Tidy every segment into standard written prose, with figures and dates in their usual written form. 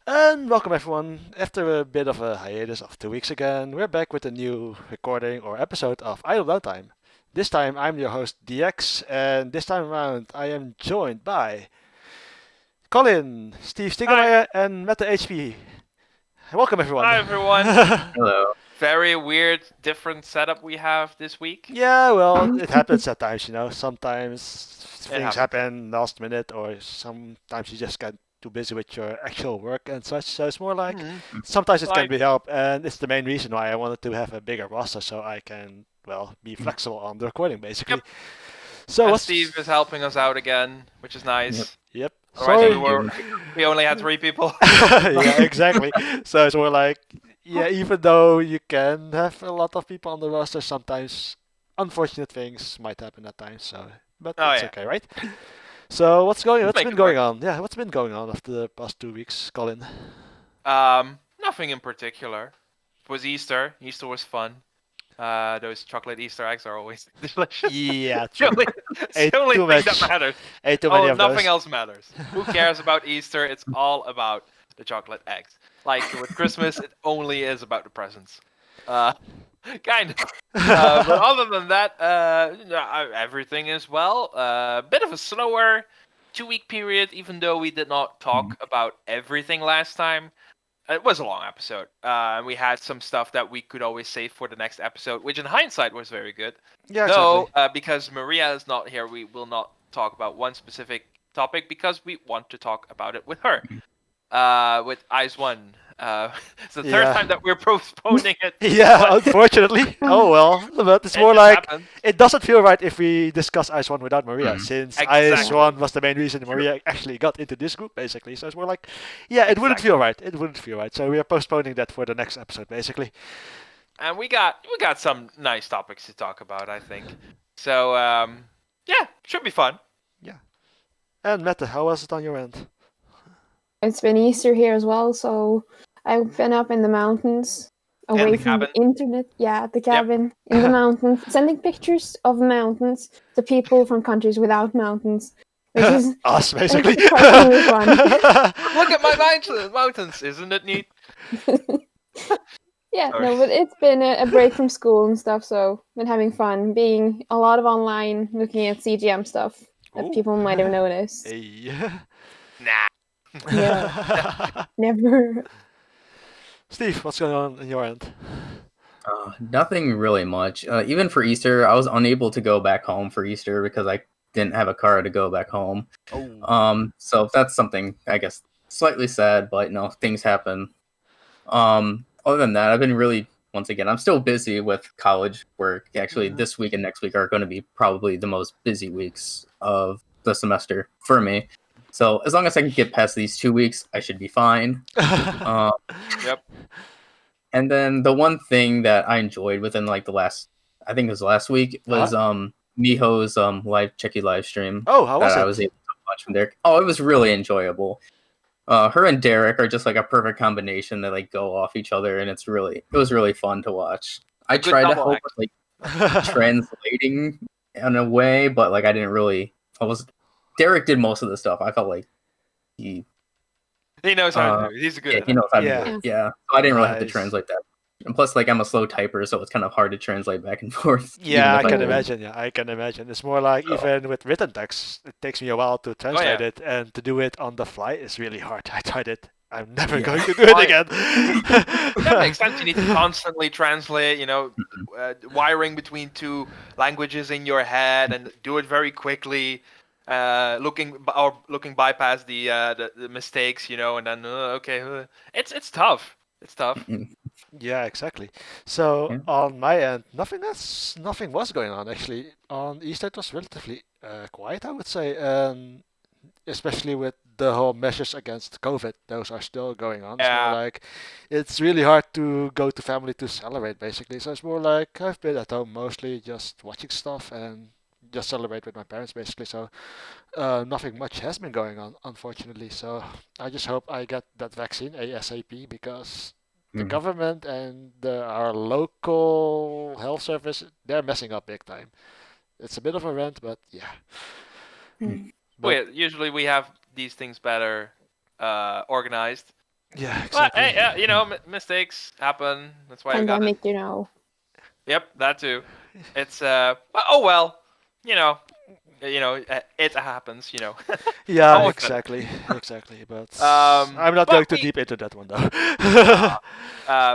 And welcome everyone. After a bit of a hiatus of 2 weeks again, we're back with a new recording or episode of Idle Downtime. This time I'm your host DX, and this time around I am joined by Colin, Steve Hi. Stiglmeyer, and Meta HP. Welcome everyone. Hi, everyone. Hello. Very weird, different setup we have this week. Yeah, well, it happens at times, Sometimes things happens. happen last minute, or sometimes you just get too busy with your actual work and such. So it's more like sometimes it can be helped, and it's the main reason why I wanted to have a bigger roster so I can, be flexible on the recording, basically. Yep. So And Steve is helping us out again, which is nice. Yep. Otherwise Sorry. we only had 3 people. Yeah, exactly. So it's more like, even though you can have a lot of people on the roster, sometimes unfortunate things might happen at times. But it's okay, right? So what's been going on? Yeah, what's been going on after the past 2 weeks, Colin? Nothing in particular. It was Easter. Easter was fun. Those chocolate Easter eggs are always delicious. Yeah, true. It's the only thing that matters. Ate too many of nothing those. else matters. Who cares about Easter? It's all about the chocolate eggs. Like with Christmas, it only is about the presents. Kind of. But other than that, everything is well. Bit of a slower 2-week period, even though we did not talk about everything last time. It was a long episode. We had some stuff that we could always save for the next episode, which in hindsight was very good. Yeah, Though, exactly. because Maria is not here, we will not talk about one specific topic because we want to talk about it with her. With Eyes One. It's the third time that we're postponing it. Yeah, unfortunately. Oh well, but it's more like happened. it doesn't feel right if we discuss Ice One without Maria, since Ice Exactly. One was the main reason Maria actually got into this group, basically. So it's more like, it wouldn't feel right. It wouldn't feel right. So we are postponing that for the next episode, basically. And we got some nice topics to talk about, I think. So should be fun. Yeah. And Mette, how was it on your end? It's been Easter here as well, so I've been up in the mountains, away from the internet. Yeah, at the cabin in the mountains, sending pictures of mountains to people from countries without mountains, which is us, basically. surprisingly fun. Look at my mountains, isn't it neat? Yeah, no, but it's been a break from school and stuff, so been having fun, being a lot of online, looking at CGM stuff that people might have noticed. Hey. Nah. Yeah, never. Steve, what's going on your end? Nothing really much. Even for Easter, I was unable to go back home for Easter because I didn't have a car to go back home. Oh. So that's something, I guess, slightly sad, but things happen. Other than that, I've been really, once again, I'm still busy with college work. Actually, this week and next week are going to be probably the most busy weeks of the semester for me. So as long as I can get past these 2 weeks, I should be fine. Yep. And then the one thing that I enjoyed within I think it was last week, was Miho's Checky live stream. Oh, how was it? I was able to watch from there. Oh, it was really enjoyable. Her and Derek are just like a perfect combination. They go off each other, and it was really fun to watch. I tried to help with translating in a way, but I didn't really. Derek did most of the stuff. I felt like he knows how to do it. He's a good. He knows how to do it. Yeah. So I didn't really have to translate that. And plus, I'm a slow typer, so it's kind of hard to translate back and forth. Yeah, I can imagine. Yeah, I can imagine. It's more like even with written text, it takes me a while to translate it, and to do it on the fly is really hard. I tried it. I'm never going to do it again. That makes sense. You need to constantly translate, wiring between two languages in your head, and do it very quickly. Looking bypass the mistakes, and then it's tough. It's tough. Yeah, exactly. So on my end, nothing was going on actually. On Easter, it was relatively quiet, I would say, especially with the whole measures against COVID. Those are still going on. It's more like it's really hard to go to family to celebrate, basically. So it's more like I've been at home mostly just watching stuff and just celebrate with my parents, basically. So nothing much has been going on, unfortunately. So I just hope I get that vaccine ASAP, because the government and our local health service, they're messing up big time. It's a bit of a rant, but yeah. Usually we have these things better organized. Yeah, But exactly. hey, mistakes happen. That's why we got Pandemic, it. Yep, that too. It's oh well, you know, it happens. Yeah, Almost better. exactly. But I'm not going too deep into that one though.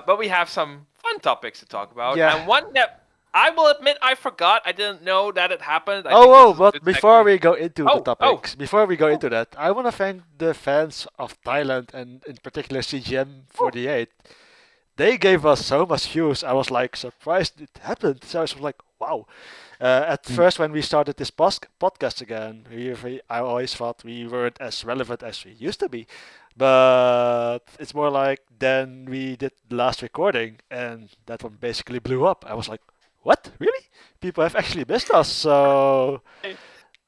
But we have some fun topics to talk about, Yeah. and one that I will admit I forgot. I didn't know that it happened. I think Oh, this is a but good before segue. we go into the Oh, topics, before we go into that, I want to thank the fans of Thailand and in particular CGM48. They gave us so much views. I was like surprised it happened. So I was like, wow. At first, when we started this podcast again, I always thought we weren't as relevant as we used to be. But it's more like then we did the last recording, and that one basically blew up. I was like, what? Really? People have actually missed us. So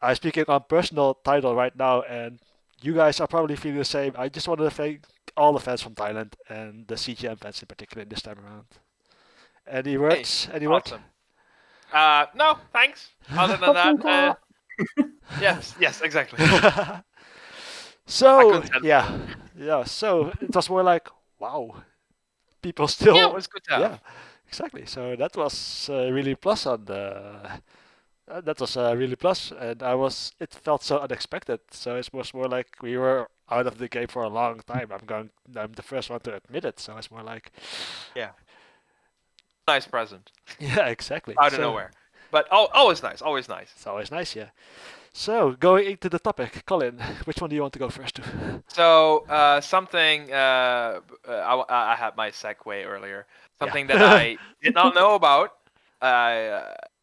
I'm speaking on personal title right now, and you guys are probably feeling the same. I just want to thank all the fans from Thailand and the CGM fans in particular this time around. Any words? Any words? awesome. No, thanks. Other than that, yes, exactly. So yeah. So it was more like, wow, people still. Yeah, it was good to have. Yeah, exactly. So that was really plus on the. That was really plus, and it felt so unexpected. So it was more like we were out of the game for a long time. I'm the first one to admit it. So it's more like, yeah, nice present. Yeah, exactly. Out of nowhere, but always nice, always nice. It's always nice, yeah. So going into the topic, Colin, which one do you want to go first to? So something I had my segue earlier. Something that I did not know about.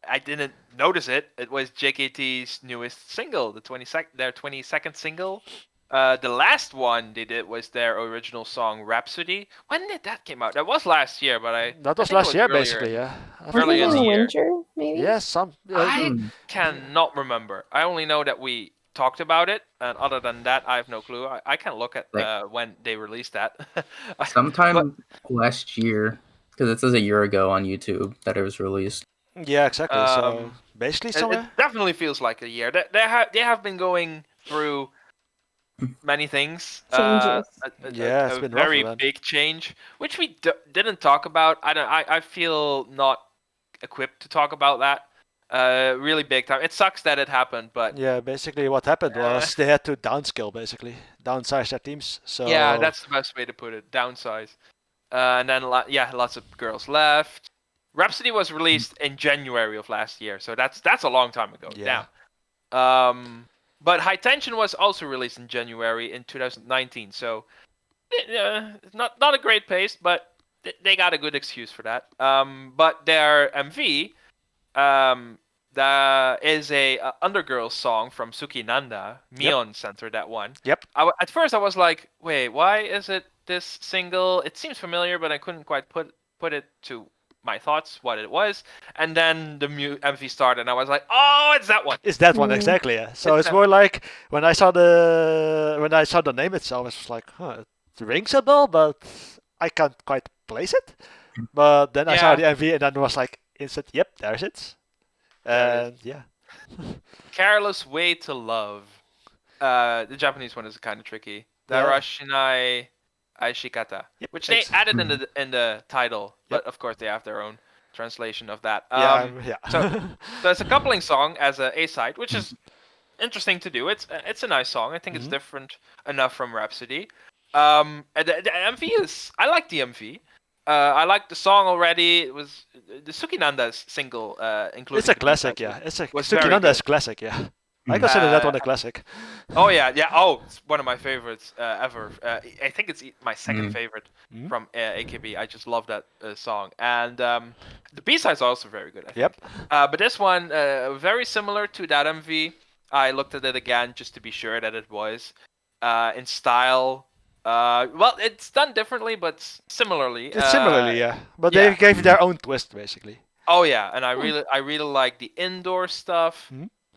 I didn't notice it. It was JKT's newest single, their 22nd single. The last one they did was their original song Rhapsody. When did that came out? That was last year, but That was last year, basically, yeah. Early in the year. Winter, maybe. Yeah, some. I cannot remember. I only know that we talked about it, and other than that, I have no clue. I can look at when they released that. Sometime last year, because it says a year ago on YouTube that it was released. Yeah, exactly. So basically, somewhere. It definitely feels like a year. They have been going through many things. Changes. It's been rough, very man. big change, which we didn't talk about. I feel not equipped to talk about that. Really big time. It sucks that it happened, but yeah, basically what happened was they had to downscale, basically downsize their teams. So yeah, that's the best way to put it. Downsize, and then lots of girls left. Rhapsody was released in January of last year, so that's a long time ago. Yeah. But High Tension was also released in January in 2019, so not a great pace, but they got a good excuse for that. But their MV, that is a Undergirls song from Suki Nanda, Mion Center, that one. Yep. At first I was like, wait, why is it this single? It seems familiar, but I couldn't quite put it to my thoughts what it was. And then the MV started, and I was like, oh, it's that one. It's that one, exactly. Yeah. So it's more like when I saw the name itself, it was like, it rings a bell, but I can't quite place it. But then I saw the MV, and then it was like instant. Yep, there's it. And yeah. Careless Way to Love. The Japanese one is kind of tricky. Darashinai Aishikata, which they added in the title, but of course they have their own translation of that. So it's a coupling song as a A-side, which is interesting to do. It's a nice song. I think it's different enough from Rhapsody. And the MV is, I like the MV. I like the song already. It was the Sukinanda's single included. It's a classic, yeah. Sukinanda is classic, yeah. I consider that one a classic. Oh yeah. Oh, it's one of my favorites ever. I think it's my second favorite from AKB. I just love that song, and the B-sides are also very good. I think. Yep. But this one, very similar to that MV. I looked at it again just to be sure that it was in style. Well, it's done differently, but similarly. Yeah. But they gave their own twist, basically. Oh yeah, and I really like the indoor stuff.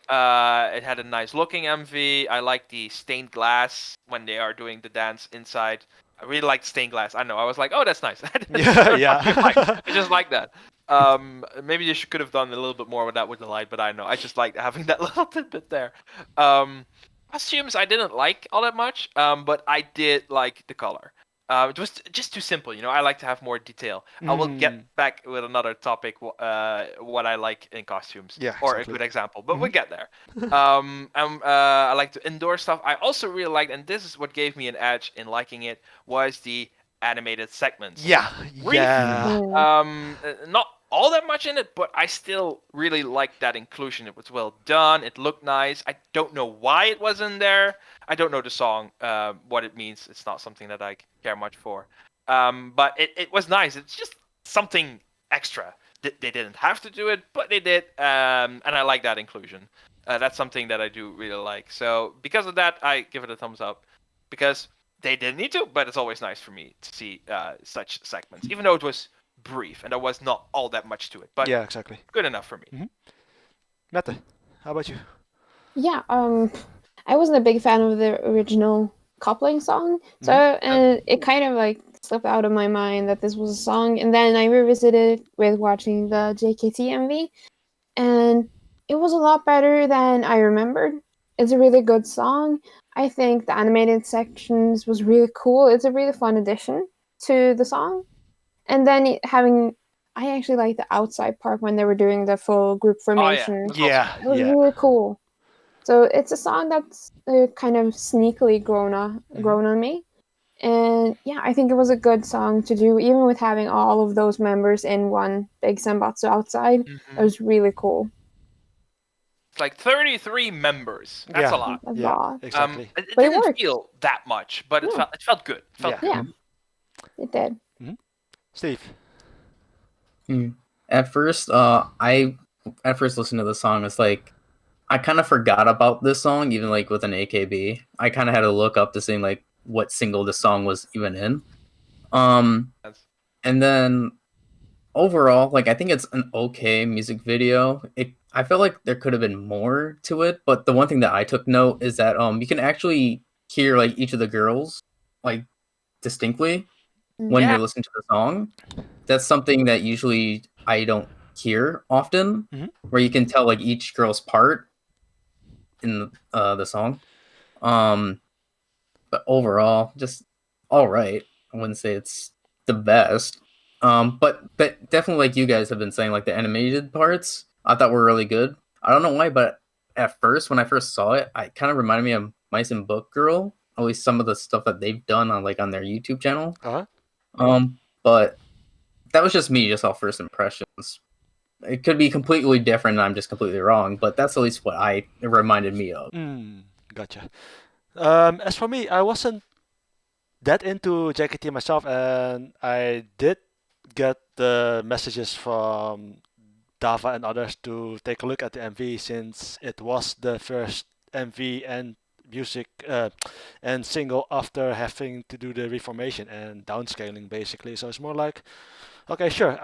It had a nice looking MV. I like the stained glass when they are doing the dance inside. I really liked stained glass. I know. I was like, oh, that's nice. Yeah. I just like that. Maybe you could have done a little bit more with that with the light, but I know. I just like having that little tidbit there. Costumes I didn't like all that much, but I did like the color. It was just too simple, I like to have more detail. I will get back with another topic, what I like in costumes, Yeah, or exactly. a good example, but we'll get there. I like the indoor stuff. I also really liked, and this is what gave me an edge in liking it, was the animated segments. Yeah, Brief, yeah. not all that much in it, but I still really liked that inclusion. It was well done. It looked nice. I don't know why it was in there. I don't know the song, what it means. It's not something that I care much for. But it was nice. It's just something extra. They didn't have to do it, but they did. And I like that inclusion. That's something that I do really like. So because of that, I give it a thumbs up. Because they didn't need to, but it's always nice for me to see such segments, even though it was brief and there was not all that much to it. But yeah, exactly. Good enough for me. Mette, how about you? Yeah, I wasn't a big fan of the original coupling song, so and it kind of like slipped out of my mind that this was a song, and then I revisited it with watching the JKT MV, and it was a lot better than I remembered. It's a really good song. I think the animated sections was really cool. It's a really fun addition to the song, and then I actually like the outside part when they were doing the full group formation. Yeah, It was really cool. So it's a song that's kind of sneakily grown on me. And yeah, I think it was a good song to do, even with having all of those members in one big Senbatsu outside. It was really cool. It's like 33 members. That's a lot. That's a lot. Exactly. It didn't feel that much, but it felt good. It felt good. Yeah, it did. Steve. At first, I listened to the song. It's like I kind of forgot about this song, even like with an AKB. I kind of had to look up to see like what single the song was even in. And then overall, like I think it's an okay music video. I felt like there could have been more to it, but the one thing that I took note is that you can actually hear like each of the girls like distinctly when you're listening to the song. That's something that usually I don't hear often, where you can tell like each girl's part in the song. But overall, just all right. I wouldn't say it's the best. But definitely, like you guys have been saying, like the animated parts I thought were really good. I don't know why, but at first, when I first saw it, it kind of reminded me of Mice and Book Girl. At least some of the stuff that they've done on their YouTube channel. But that was just me, just off first impressions. It could be completely different, and I'm just completely wrong. But that's at least what it reminded me of. Gotcha. As for me, I wasn't that into JKT myself, and I did get the messages from Dava and others to take a look at the MV, since it was the first MV and music and single after having to do the reformation and downscaling basically. So it's more like, okay, sure,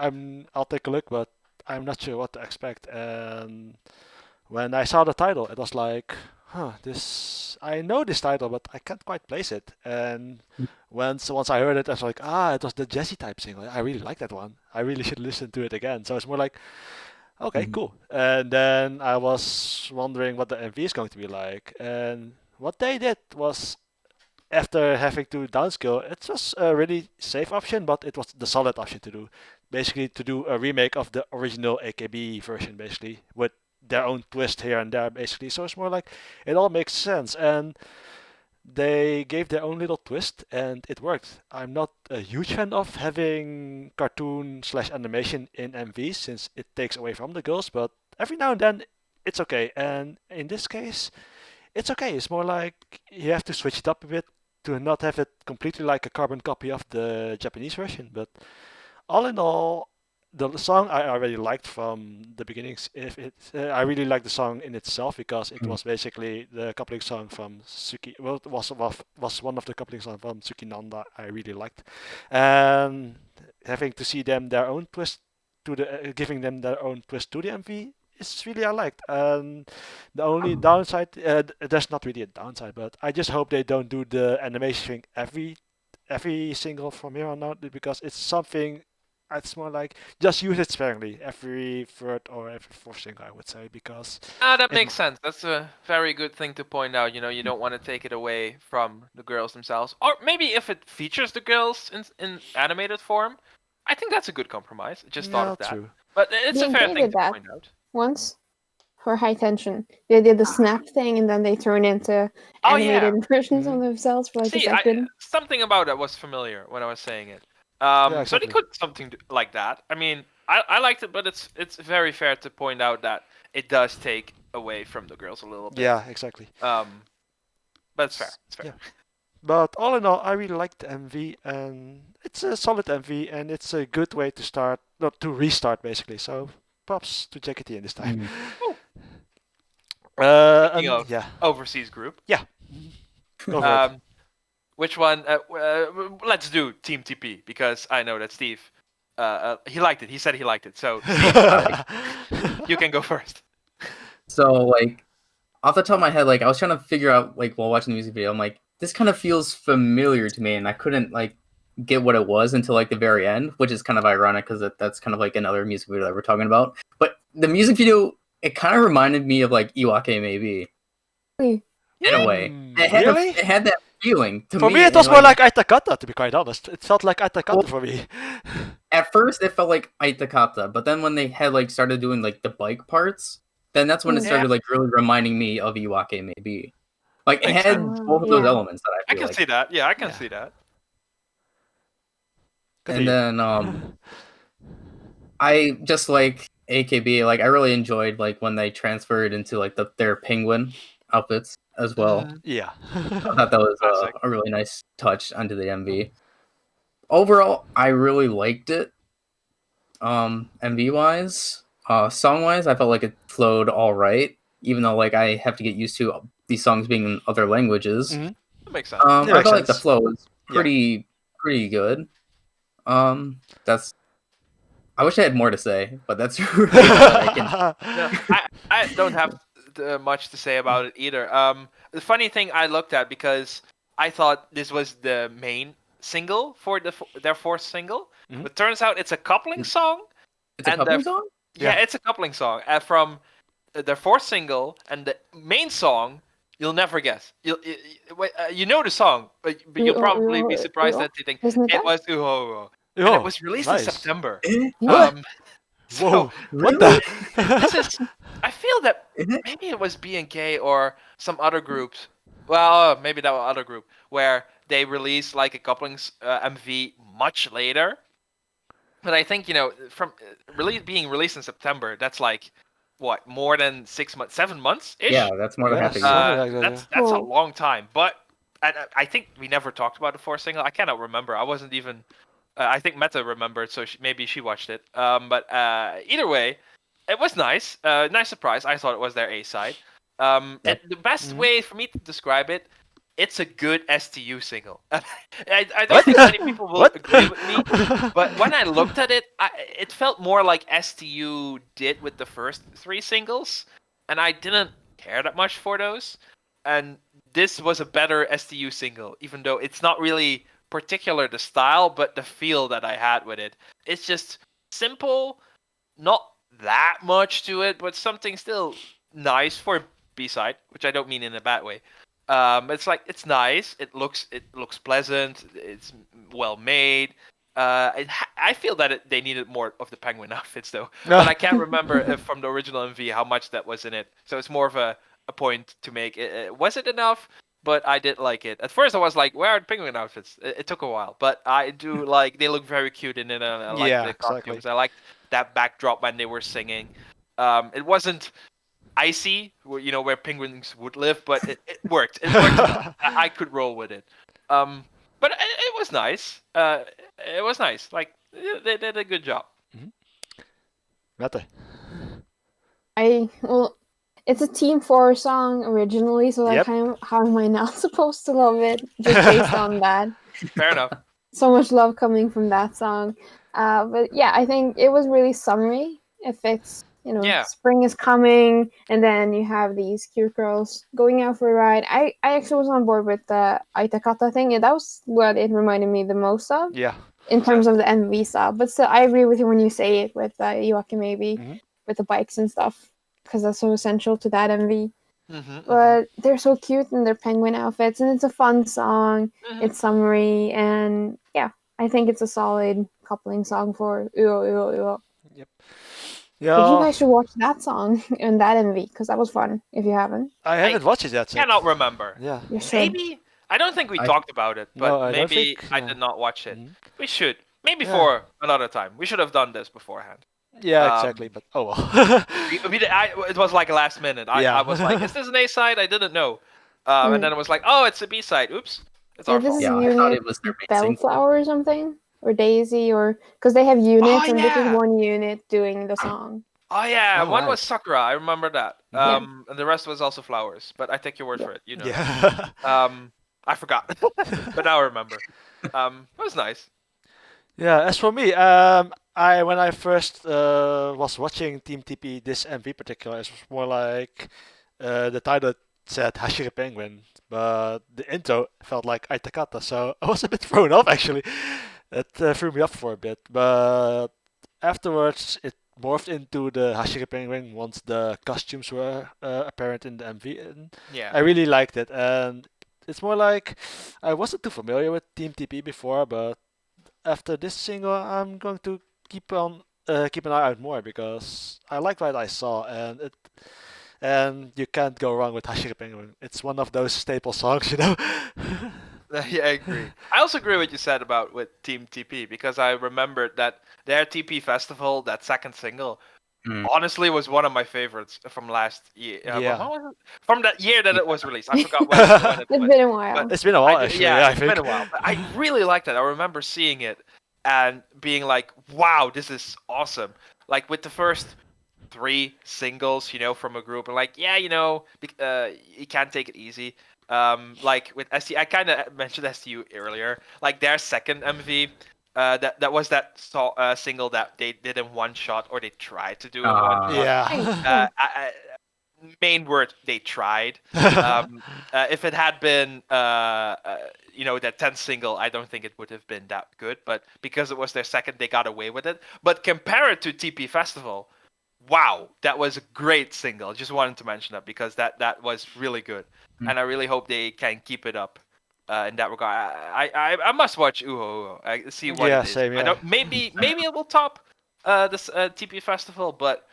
I'll take a look, but I'm not sure what to expect. And when I saw the title, it was like, I know this title, but I can't quite place it. And once I heard it, I was like, it was the Jesse type single. I really like that one. I really should listen to it again. So it's more like, okay, cool. And then I was wondering what the MV is going to be like. And what they did was, after having to downscale, it was a really safe option, but it was the solid option to do. Basically, to do a remake of the original AKB version, basically, with their own twist here and there, basically. So it's more like, it all makes sense. And they gave their own little twist, and it worked. I'm not a huge fan of having cartoon/animation in MVs, since it takes away from the girls, but every now and then, it's okay. And in this case, it's okay. It's more like you have to switch it up a bit to not have it completely like a carbon copy of the Japanese version. But all in all, the song I already liked from the beginnings. I really liked the song in itself, because it was basically the coupling song from Suki. Well, it was one of the coupling songs from Suki Nanda I really liked, and having to see them their own twist to the giving them their own twist to the MV. It's really I liked. And the only downside, there's not really a downside, but I just hope they don't do the animation thing every single from here on out, because it's something it's more like just use it sparingly, every third or every fourth single, I would say, because That makes sense. That's a very good thing to point out. You don't want to take it away from the girls themselves, or maybe if it features the girls in animated form, I think that's a good compromise. I just thought of that. True. But it's a fair thing to point out. Once for High Tension, they did the snap thing, and then they turned into animated versions of themselves for like a second. Something about it was familiar when I was saying it. Exactly. So they could something like that. I mean, I liked it, but it's very fair to point out that it does take away from the girls a little bit. Yeah, exactly. But it's fair. It's fair. Yeah. But all in all, I really liked the MV, and it's a solid MV, and it's a good way to start, not to restart basically. So props to JKT in this time. Speaking of overseas group. Yeah. Which one? Let's do Team TP, because I know that Steve, he liked it. He said he liked it. So Steve, you can go first. So like, off the top of my head, like I was trying to figure out like while watching the music video, I'm like, this kind of feels familiar to me, and I couldn't like get what it was until like the very end, which is kind of ironic because that's kind of like another music video that we're talking about. But the music video, it kind of reminded me of like Iwake maybe. In a way. It had that feeling to me. For me, it was more like Aitakata, to be quite honest. It felt like Aitakata for me. At first, it felt like Aitakata, but then when they had like started doing like the bike parts, then that's when it started like really reminding me of Iwake maybe. Like it had both of those elements that I feel can see that. Yeah, I can see that. And then I just like AKB, like I really enjoyed like when they transferred into like their penguin outfits as well. Yeah. I thought that was a really nice touch onto the MV. Overall, I really liked it. MV wise, song wise, I felt like it flowed all right, even though like I have to get used to these songs being in other languages. That makes sense. I felt like the flow was pretty good. That's. I wish I had more to say, but that's really I don't have much to say about it either. The funny thing I looked at, because I thought this was the main single for their fourth single, but turns out it's a coupling song. It's a coupling song? Yeah, it's a coupling song from their fourth single, and the main song. You'll never guess. You know the song, but you'll probably be surprised that you think it was Uho. And it was released in September. Whoa! What the? I feel that maybe it was BNK or some other groups. Well, maybe that was other group where they released like a coupling MV much later. But I think from being released in September, that's like. What, more than 6 months, 7 months ish? Yeah, that's more than half a year. That's a long time. But I think we never talked about the fourth single. I cannot remember. I wasn't even. I think Meta remembered, so maybe she watched it. But either way, it was nice. Nice surprise. I thought it was their A side. The best way for me to describe it, it's a good STU single. I don't think many people will agree with me, but when I looked at it, it felt more like STU did with the first 3 singles, and I didn't care that much for those. And this was a better STU single, even though it's not really particular the style, but the feel that I had with it. It's just simple, not that much to it, but something still nice for a B-side, which I don't mean in a bad way. It's like it's nice. It looks pleasant. It's well made. I feel that they needed more of the penguin outfits though, but I can't remember from the original MV how much that was in it. So it's more of a point to make. Was it enough? But I did like it. At first I was like, where are the penguin outfits? It took a while, but I do like they look very cute in it, and I like the costumes. Exactly. I liked that backdrop when they were singing. It wasn't icy, where penguins would live, but it worked. It worked. I could roll with it. But it was nice. It was nice. Like they did a good job. Mette. It's a Team 4 song originally, so how am I not supposed to love it just based on that? Fair enough. So much love coming from that song. But yeah, I think it was really summery. It fits. Spring is coming, and then you have these cute girls going out for a ride. I actually was on board with the Aitakata thing, and that was what it reminded me the most of. Yeah. in terms of the MV style. But still, I agree with you when you say it with Iwake maybe with the bikes and stuff, because that's so essential to that MV. But they're so cute in their penguin outfits, and it's a fun song. It's summery, and yeah, I think it's a solid coupling song for Uo Uo Uo. Yep. But you guys should watch that song and that MV, because that was fun. If you haven't, I haven't watched it yet. I cannot remember. Yeah. you should. Maybe I don't think we talked about it, but No, I don't maybe think, I yeah. did not watch it. We should. Maybe Yeah. for another time. We should have done this beforehand. Yeah, exactly. But oh well. It was like last minute. I was like, is this an A side? I didn't know. And then it was like, oh, it's a B side. Oops. It's our this fault. is Yeah, I unit thought it was their main single. Bellflower or something, or Daisy, or because they have units, and this is yeah. one unit doing the song. Oh yeah, Oh, one right. was Sakura. I remember that. Yeah. And the rest was also flowers. But I take your word for it. You know. Yeah. I forgot, but now I remember. It was nice. Yeah, as for me, when I first was watching Team TP, this MV particular, it was more like the title said Hashire Penguin, but the intro felt like Aitakata, so I was a bit thrown off actually. It threw me off for a bit, but afterwards it morphed into the Hashire Penguin once the costumes were apparent in the MV, and Yeah. I really liked it. And it's more like I wasn't too familiar with Team TP before, but after this single, I'm going to keep an eye out more because I like what I saw, and you can't go wrong with Hashire Penguin. It's one of those staple songs, you know. Yeah, I agree. I also agree with what you said about with Team TP because I remembered that their TP festival, that second single, honestly was one of my favorites from last year. Yeah. What was it? From that year that it was released. I forgot when it It's was. been a while. But It's been a while actually. Yeah, I it's think. been a while. But I really liked it. I remember seeing it and being like, wow, this is awesome. Like with the first 3 singles, you know, from a group, and like, yeah, you know, you can't take it easy. Like with ST, I kind of mentioned STU earlier. Like their second MV, that was that single that they did in one shot, or they tried to do in one shot. Yeah. Main word, they tried. If it had been, you know, that 10th single, I don't think it would have been that good. But because it was their second, they got away with it. But compare it to TP Festival, wow, that was a great single. Just wanted to mention that because that was really good, and I really hope they can keep it up in that regard. I must watch Uho. I see what it is. Same, I don't. Maybe it will top this TP Festival, but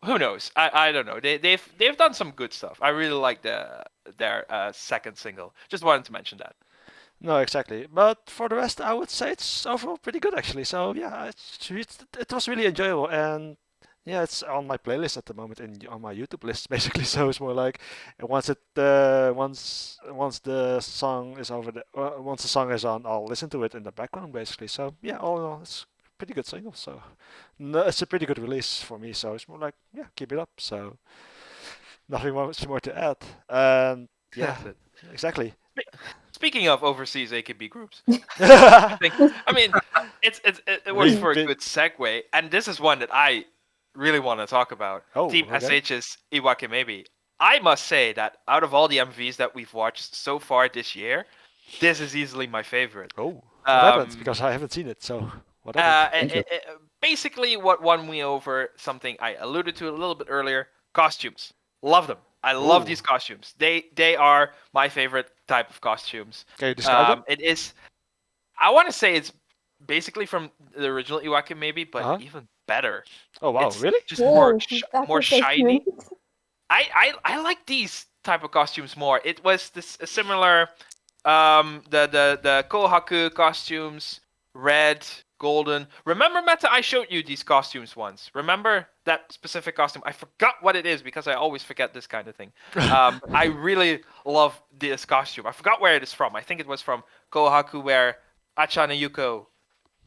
who knows? I don't know. They've done some good stuff. I really like their second single. Just wanted to mention that. No, exactly. But for the rest, I would say it's overall pretty good actually. So yeah, it was really enjoyable, and yeah, it's on my playlist at the moment on my YouTube list basically. So it's more like once the song is once the song is on, I'll listen to it in the background basically. So yeah, all in all, it's a pretty good single. So no, it's a pretty good release for me. So it's more like yeah, keep it up. So nothing much more to add. And yeah, That's it. exactly. Speaking of overseas AKB groups, I mean, it was for a good segue, and this is one that I really want to talk about. Oh, Team okay. SH's Iwake maybe. I must say that out of all the MVs that we've watched so far this year, this is easily my favorite. Oh, what happened? Because I haven't seen it. So what happened? Basically, what won me over, something I alluded to a little bit earlier, costumes. Love them. I love these costumes. They are my favorite type of costumes. Can you describe them? It is. I want to say it's basically from the original Iwake maybe, but even better. Oh wow, It's really? just Whoa, more that's so shiny. cute. I like these type of costumes more. It was this similar, the Kohaku costumes, red, golden. Remember, Meta, I showed you these costumes once. Remember that specific costume? I forgot what it is because I always forget this kind of thing. I really love this costume. I forgot where it is from. I think it was from Kohaku, where Acha and Yuko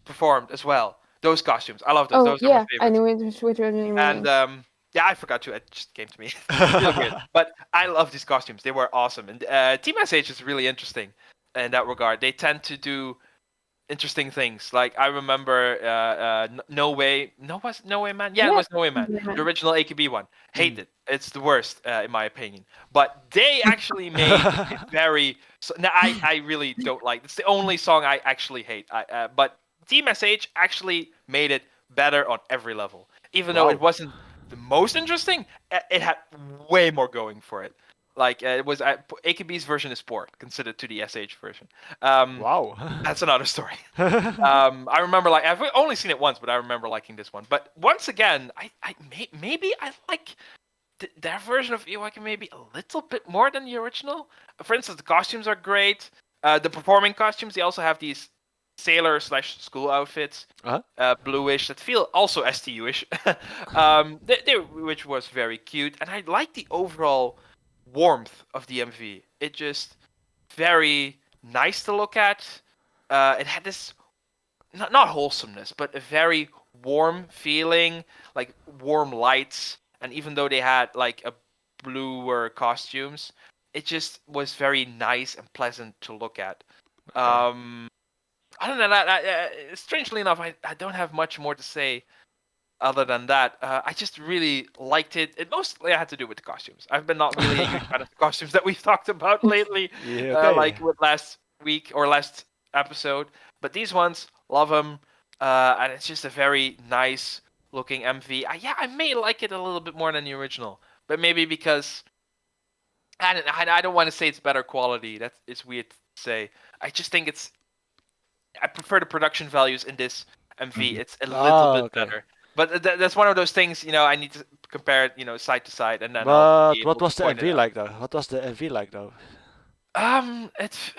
performed as well. Those costumes, I love those. Oh Those are yeah, my favorites. I knew which one you meant. And yeah, I forgot to. It just came to me. Really weird. But I love these costumes. They were awesome. And Team SH is really interesting in that regard. They tend to do interesting things. Like I remember No Way Man. Yeah, it was No Way Man. The original AKB one. Hate it. It's the worst in my opinion. But they actually made a very. So, now I really don't like. It's the only song I actually hate. But Team SH actually made it better on every level. Even though it wasn't the most interesting, it had way more going for it. Like it was AKB's version is poor considered to the SH version. Wow. That's another story. I remember I've only seen it once, but I remember liking this one. But once again, maybe I like their version of Iwake maybe a little bit more than the original. For instance, the costumes are great. The performing costumes, they also have these sailor/school outfits, bluish that feel also STU-ish, which was very cute. And I like the overall warmth of the MV. It just very nice to look at. It had this not wholesomeness, but a very warm feeling, like warm lights. And even though they had like a bluer costumes, it just was very nice and pleasant to look at. Other than that, strangely enough, I don't have much more to say other than that. I just really liked it. It mostly had to do with the costumes. I've been not really a huge fan of the costumes that we've talked about lately, like with last week or last episode. But these ones, love them. And it's just a very nice looking MV. I may like it a little bit more than the original, but maybe because I don't want to say it's better quality. It's weird to say. I just think I prefer the production values in this MV. It's a little bit better. But that's one of those things, I need to compare it, side to side, and then. But what was the MV like though? What was the MV like though? It's.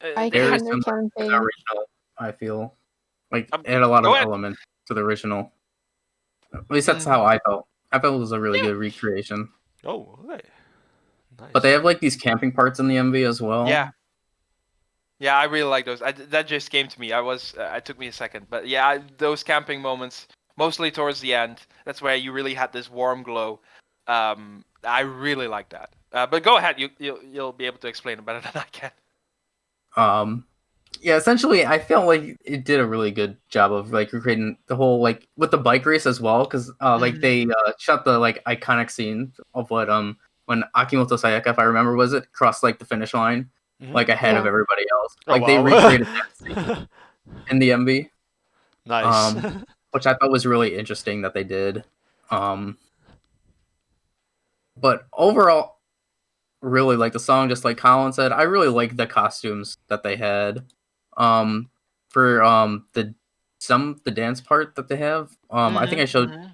Very similar to the original. I feel like it had a lot of elements to the original. At least that's how I felt. I felt it was a really good recreation. Oh, okay. Nice. But they have like these camping parts in the MV as well. Yeah, I really like those. That just came to me. It took me a second, but yeah, those camping moments, mostly towards the end. That's where you really had this warm glow. I really like that. But go ahead, you'll be able to explain it better than I can. Yeah, essentially, I felt like it did a really good job of like recreating the whole like with the bike race as well, because like they shot the like iconic scene of what when Akimoto Sayaka, if I remember, was it crossed like the finish line. Like ahead of everybody else. Like they recreated that scene in the MV. Nice. Which I thought was really interesting that they did. But overall, really like the song, just like Colin said, I really like the costumes that they had. For the dance part that they have. I think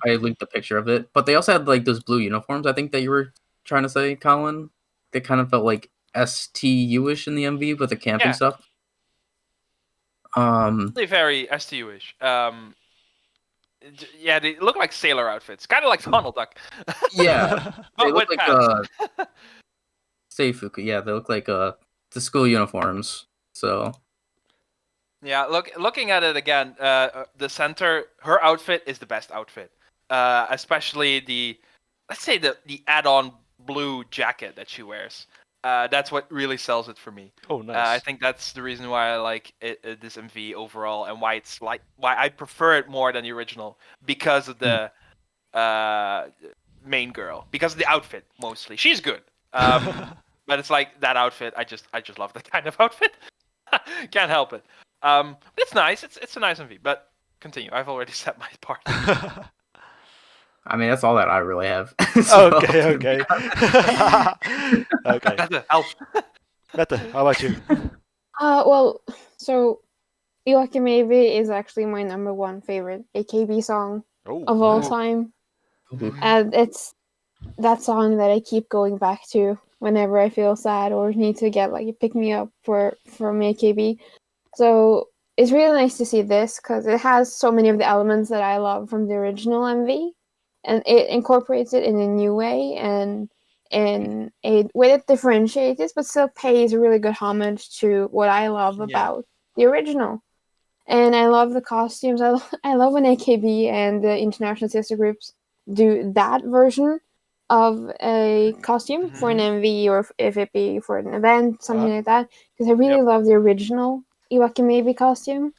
I linked the picture of it. But they also had like those blue uniforms, I think that you were trying to say, Colin. They kind of felt like STU-ish in the MV with the camping stuff. They're very STU-ish. Yeah, they look like sailor outfits, kind of like Donald Duck. Yeah, they look like Seifuku. Yeah, they look like the school uniforms. So. Yeah, looking at it again, the center, her outfit is the best outfit. Especially let's say the add-on blue jacket that she wears. That's what really sells it for me. Oh, nice. I think that's the reason why I like this MV overall, and why I prefer it more than the original, because of the main girl, because of the outfit mostly. She's good, but it's like that outfit. I just love that kind of outfit. Can't help it. But it's nice. It's a nice MV. But continue. I've already said my part. I mean, that's all that I really have. Okay. Okay. Mette, help. Mette, how about you? Well, so Iwake Maybe is actually my number one favorite AKB song of all time. And it's that song that I keep going back to whenever I feel sad or need to get like a pick me up from AKB. So it's really nice to see this because it has so many of the elements that I love from the original MV. And it incorporates it in a new way and in a way that differentiates, but still pays a really good homage to what I love about the original. And I love the costumes. I love when AKB and the international sister groups do that version of a costume for an MV, or if it be for an event, something like that. Because I really love the original Iwake Maybe costume,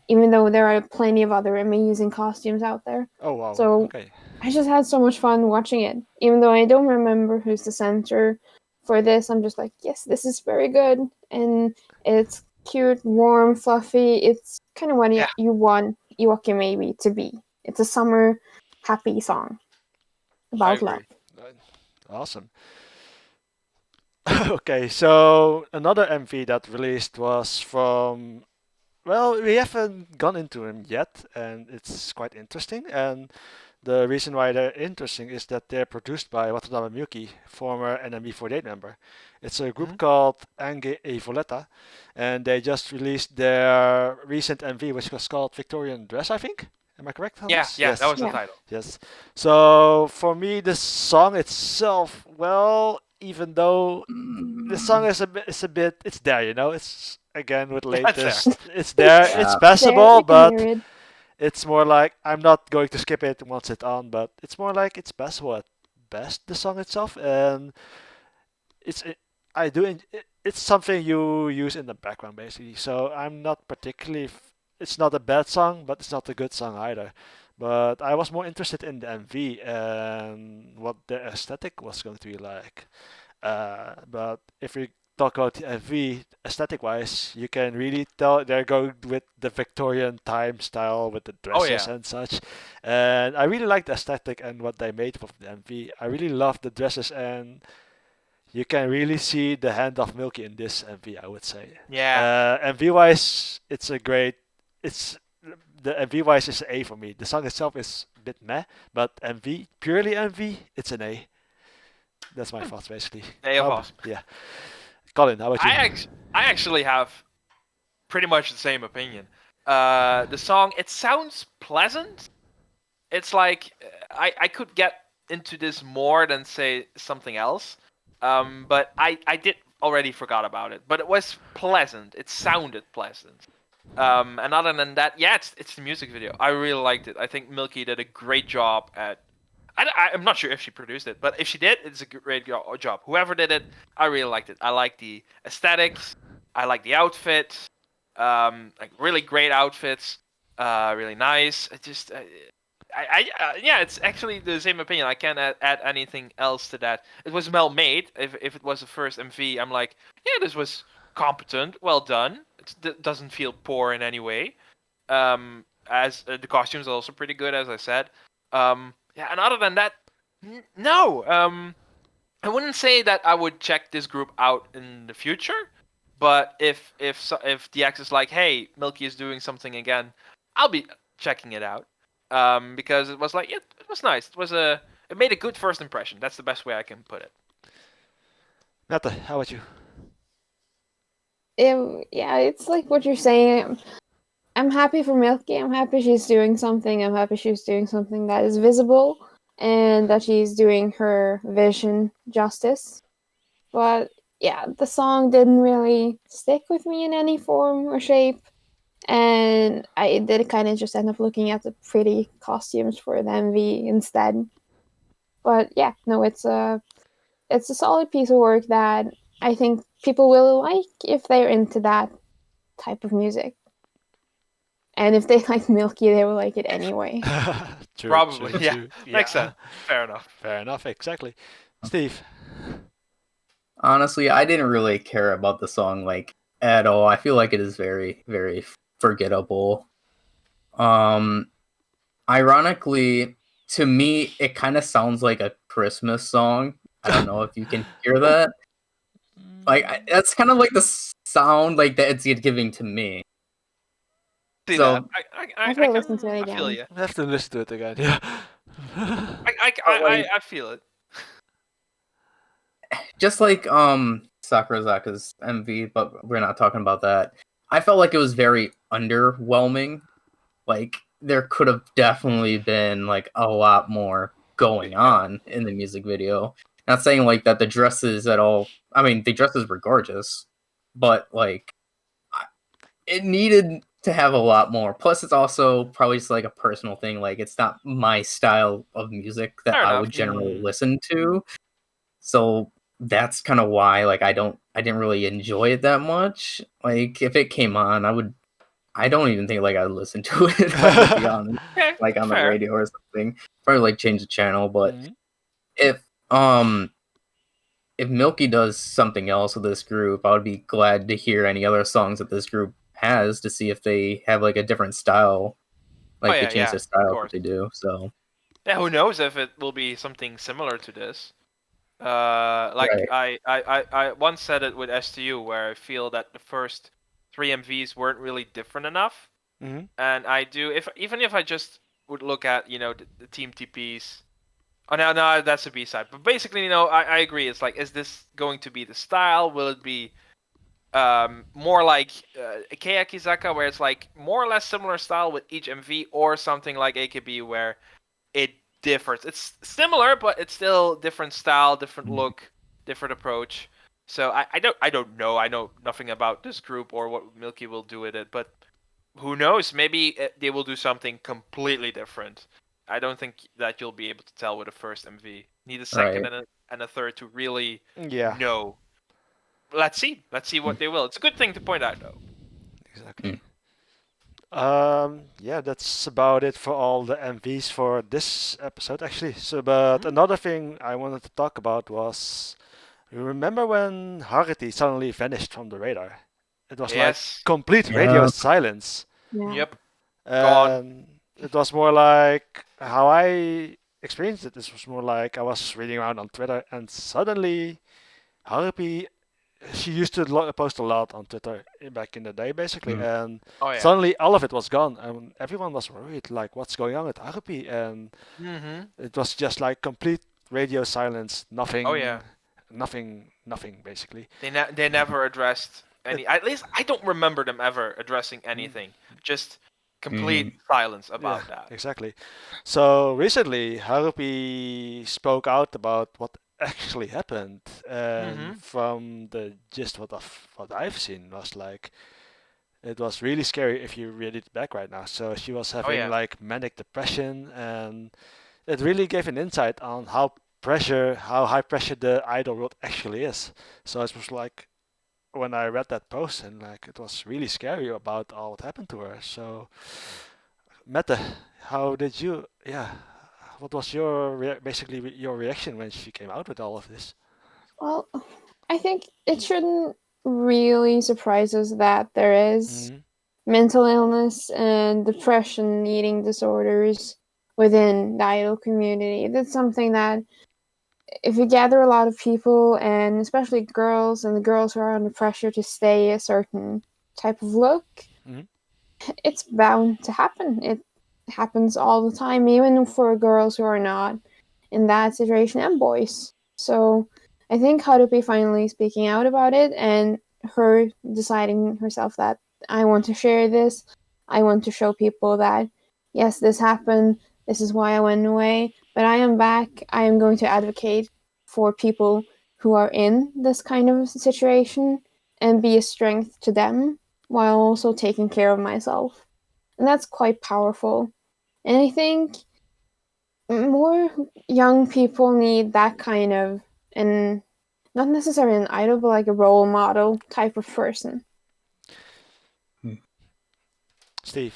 even though there are plenty of other amazing costumes out there. Oh, wow. So I just had so much fun watching it. Even though I don't remember who's the center for this, I'm just like, yes, this is very good. And it's cute, warm, fluffy. It's kind of what you want Iwake maybe to be. It's a summer happy song about love. Awesome. Okay, so another MV that released was from. Well, we haven't gone into them yet, and it's quite interesting. And the reason why they're interesting is that they're produced by Watanabe Miyuki, former NMB48 member. It's a group called Ange e Folletta, and they just released their recent MV, which was called Victorian Dress, I think. Am I correct? Yes, that was the title. Yes. So for me, the song itself, well, even though the song is it's there, it's again with latest, it's there, it's passable, but it's more like I'm not going to skip it once it's on, but it's more like it's passable at best, the song itself, and it's something you use in the background basically. So I'm not particularly. It's not a bad song, but it's not a good song either. But I was more interested in the MV and what the aesthetic was going to be like. But if we talk about the MV aesthetic-wise, you can really tell they're going with the Victorian time style with the dresses and such. And I really like the aesthetic and what they made of the MV. I really love the dresses, and you can really see the hand of Milky in this MV, I would say. Yeah. MV-wise, it's a great. The MV-wise is an A for me. The song itself is a bit meh, but purely MV, it's an A. That's my thoughts, basically. A of awesome. Yeah. Colin, how about you? I actually have pretty much the same opinion. The song, it sounds pleasant. It's like I could get into this more than say something else. But I did already forgot about it. But it was pleasant. It sounded pleasant. And other than that, it's the music video. I really liked it. I think Milky did a great job at. I'm not sure if she produced it, but if she did, it's a great job. Whoever did it, I really liked it. I like the aesthetics. I like the outfit. Like really great outfits. Really nice. It just. It's actually the same opinion. I can't add anything else to that. It was well made. If it was the first MV, I'm like, this was competent, well done. It doesn't feel poor in any way. As the costumes are also pretty good, as I said. And other than that, no. I wouldn't say that I would check this group out in the future. But if DX is like, hey, Milky is doing something again, I'll be checking it out. Because it was like, it was nice. It made a good first impression. That's the best way I can put it. Nata, how about you? It's like what you're saying. I'm happy for Milky. I'm happy she's doing something. I'm happy she's doing something that is visible and that she's doing her vision justice. But the song didn't really stick with me in any form or shape. And I did kind of just end up looking at the pretty costumes for the MV instead. But it's a solid piece of work that I think people will like if they're into that type of music. And if they like Milky, they will like it anyway. True, probably, true, yeah. True. Makes sense. Fair enough, exactly. Steve? Honestly, I didn't really care about the song, like, at all. I feel like it is very, very forgettable. Ironically, to me, it kind of sounds like a Christmas song. I don't know if you can hear that. Like, that's kind of like the sound like that it's giving to me. So I feel listen to it again. I feel you. I have to listen to it again. Yeah. I feel it. Just like Sakurazaka's MV, but we're not talking about that. I felt like it was very underwhelming. Like there could have definitely been like a lot more going on in the music video. Not saying like that the dresses at all. I mean, the dresses were gorgeous, but like it needed to have a lot more. Plus, it's also probably just like a personal thing. Like it's not my style of music that I would generally listen to. So that's kind of why like I didn't really enjoy it that much. Like if it came on, I don't even think like I'd listen to it if I would be on like on the radio or something. Probably like change the channel, but if if Milky does something else with this group, I would be glad to hear any other songs that this group has to see if they have like a different style, like they change their of style course. if they do. So Yeah, who knows if it will be something similar to this. Like right. I once said it with STU, where I feel that the first 3 MVs weren't really different enough. Mm-hmm. And I do, even if I just would look at, the team TPs. Oh, no, that's a B-side. But basically, I agree. It's like, is this going to be the style? Will it be more like Keyakizaka, where it's like more or less similar style with each MV, or something like AKB, where it differs. It's similar, but it's still different style, different look, different approach. So I don't know. I know nothing about this group or what Milky will do with it, but who knows? Maybe they will do something completely different. I don't think that you'll be able to tell with the first MV. Need a second and a third to really know. Let's see what they will. It's a good thing to point out, though. Exactly. Yeah, that's about it for all the MVs for this episode, actually. So, but another thing I wanted to talk about was, you remember when Haruppi suddenly vanished from the radar? It was like complete radio silence. Yeah. Yep. And it was more like how I experienced it. This was more like I was reading around on Twitter, and suddenly Haruppi, she used to post a lot on Twitter back in the day, basically, and suddenly all of it was gone, and everyone was worried, like, what's going on with Haruppi? And it was just like complete radio silence, nothing. Nothing, basically. They never addressed any. At least I don't remember them ever addressing anything. Just complete silence about that. Exactly. So recently, Haruppi spoke out about what actually happened, and from the gist what I've seen was like, it was really scary if you read it back right now. So she was having like manic depression, and it really gave an insight on how high pressure the idol world actually is. So it was like, when I read that post, and like it was really scary about all what happened to her. So, Mette, how did you? Yeah, what was your basically your reaction when she came out with all of this? Well, I think it shouldn't really surprise us that there is mental illness and depression, eating disorders within the idol community. That's something that, if you gather a lot of people, and especially girls, and the girls who are under pressure to stay a certain type of look, it's bound to happen. It happens all the time, even for girls who are not in that situation, and boys. So I think Haruppi finally speaking out about it, and her deciding herself that I want to share this. I want to show people that, yes, this happened. This is why I went away. But I am back. I am going to advocate for people who are in this kind of situation and be a strength to them while also taking care of myself. And that's quite powerful. And I think more young people need that kind of, and not necessarily an idol, but like a role model type of person. Steve.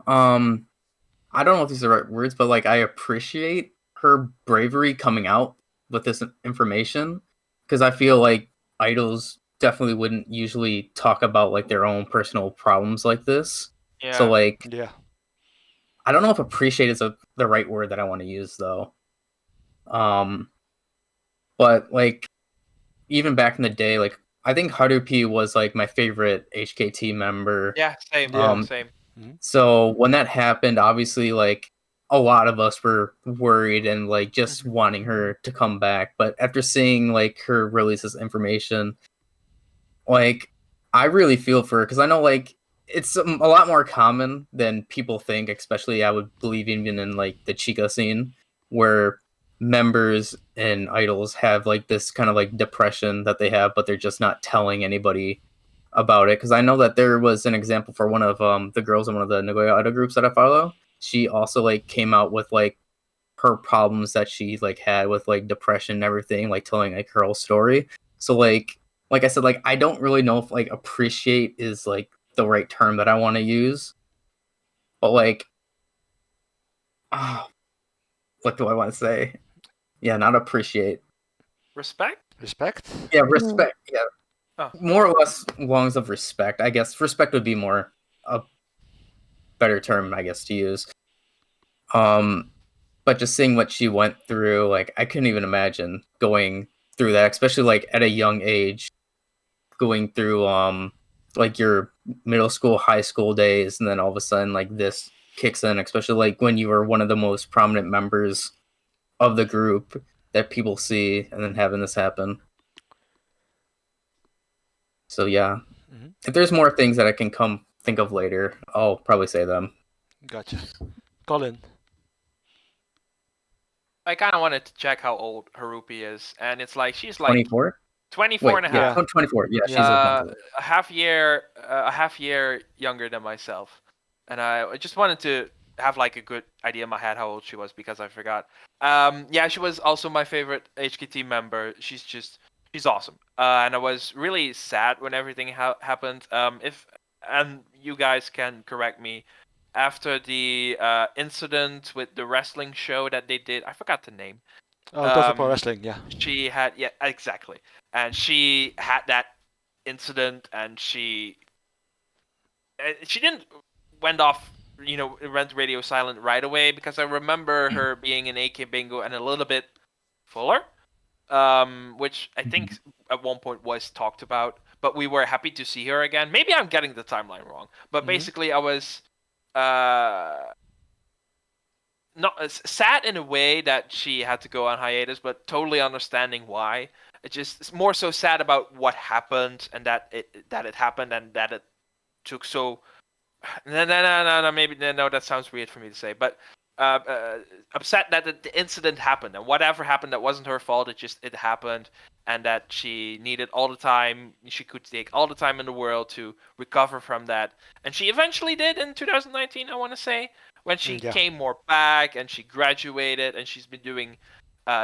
I don't know if these are the right words, but like I appreciate her bravery coming out with this information, because I feel like idols definitely wouldn't usually talk about like their own personal problems like this. So like, I don't know if appreciate is the right word that I want to use though. But like, even back in the day, like I think Haruppi was like my favorite HKT member. Yeah, same. Same. So when that happened, obviously, like a lot of us were worried and like just wanting her to come back. But after seeing like her release this information, like I really feel for her, because I know like it's a lot more common than people think, especially I would believe even in like the Chica scene, where members and idols have like this kind of like depression that they have, but they're just not telling anybody about it. Because I know that there was an example for one of the girls in one of the Nagoya idol groups that I follow. She also like came out with like her problems that she like had with like depression and everything, like telling like her whole story. So like I said, like I don't really know if like appreciate is like the right term that I want to use, but like what do I want to say? not appreciate. Respect? Respect? Yeah, respect. Yeah. Oh. More or less lungs of respect. I guess respect would be more a better term, I guess, to use. But just seeing what she went through, like I couldn't even imagine going through that, especially like at a young age, going through like your middle school, high school days, and then all of a sudden like this kicks in, especially like when you were one of the most prominent members of the group that people see, and then having this happen. So yeah, if there's more things that I can come think of later, I'll probably say them. Gotcha. Colin. I kind of wanted to check how old Haruppi is, and it's like she's like 24? 24 and a half. 24. Yeah, she's a half year younger than myself, and I just wanted to have like a good idea in my head how old she was because I forgot. Yeah, she was also my favorite HKT member. She's awesome, and I was really sad when everything happened. And you guys can correct me. After the incident with the wrestling show that they did, I forgot the name. Oh, Total Pro Wrestling, yeah. She had, yeah, exactly. And she had that incident, and she didn't went radio silent right away, because I remember her being in AKBingo and a little bit fuller, which I think at one point was talked about. But we were happy to see her again. Maybe I'm getting the timeline wrong, but basically I was not sad in a way that she had to go on hiatus, but totally understanding why. It's more so sad about what happened, and that it happened, and that it took so. No, maybe no. That sounds weird for me to say, but upset that the incident happened, and whatever happened, that wasn't her fault. It happened, and that she needed all the time. She could take all the time in the world to recover from that, and she eventually did in 2019. I want to say, when she came more back and she graduated, and she's been doing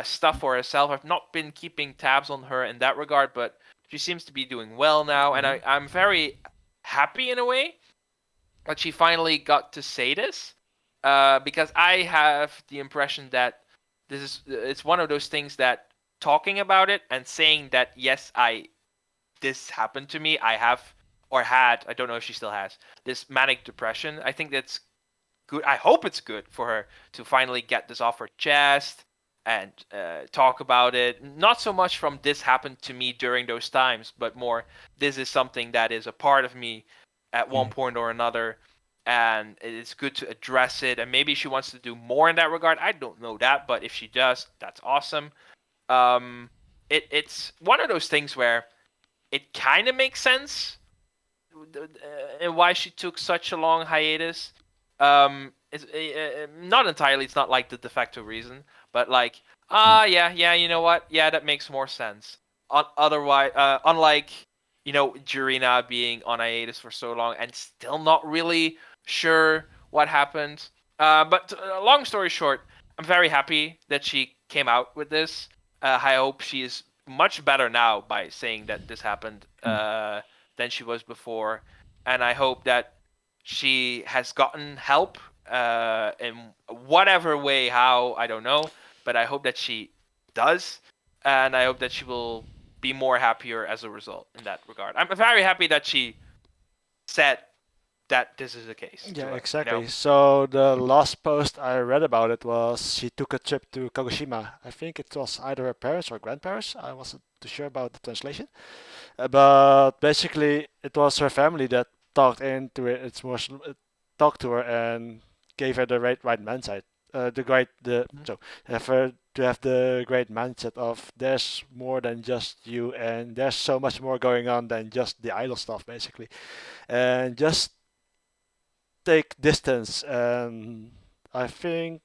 stuff for herself. I've not been keeping tabs on her in that regard, but she seems to be doing well now, and I'm very happy in a way that she finally got to say this, because I have the impression that it's one of those things that talking about it and saying that yes, this happened to me, I have or had, I don't know if she still has, this manic depression. I think that's good. I hope it's good for her to finally get this off her chest and talk about it. Not so much from this happened to me during those times, but more this is something that is a part of me at one point or another, and it's good to address it. And maybe she wants to do more in that regard. I don't know that, but if she does, that's awesome. It's one of those things where it kind of makes sense and why she took such a long hiatus. It's not entirely. It's not like the de facto reason, but like, yeah, you know what? Yeah, that makes more sense. Otherwise, unlike Jurina being on hiatus for so long and still not really sure what happened. But long story short, I'm very happy that she came out with this. I hope she is much better now by saying that this happened than she was before, and I hope that she has gotten help in whatever way, how, I don't know, but I hope that she does, and I hope that she will be more happier as a result in that regard. I'm very happy that she said that this is the case. Yeah, exactly. So the last post I read about it was she took a trip to Kagoshima. I think it was either her parents or grandparents. I wasn't too sure about the translation. But basically, it was her family that talked into it. Talked to her and gave her the right mindset. To have the great mindset of there's more than just you, and there's so much more going on than just the idol stuff, basically, and just take distance. And I think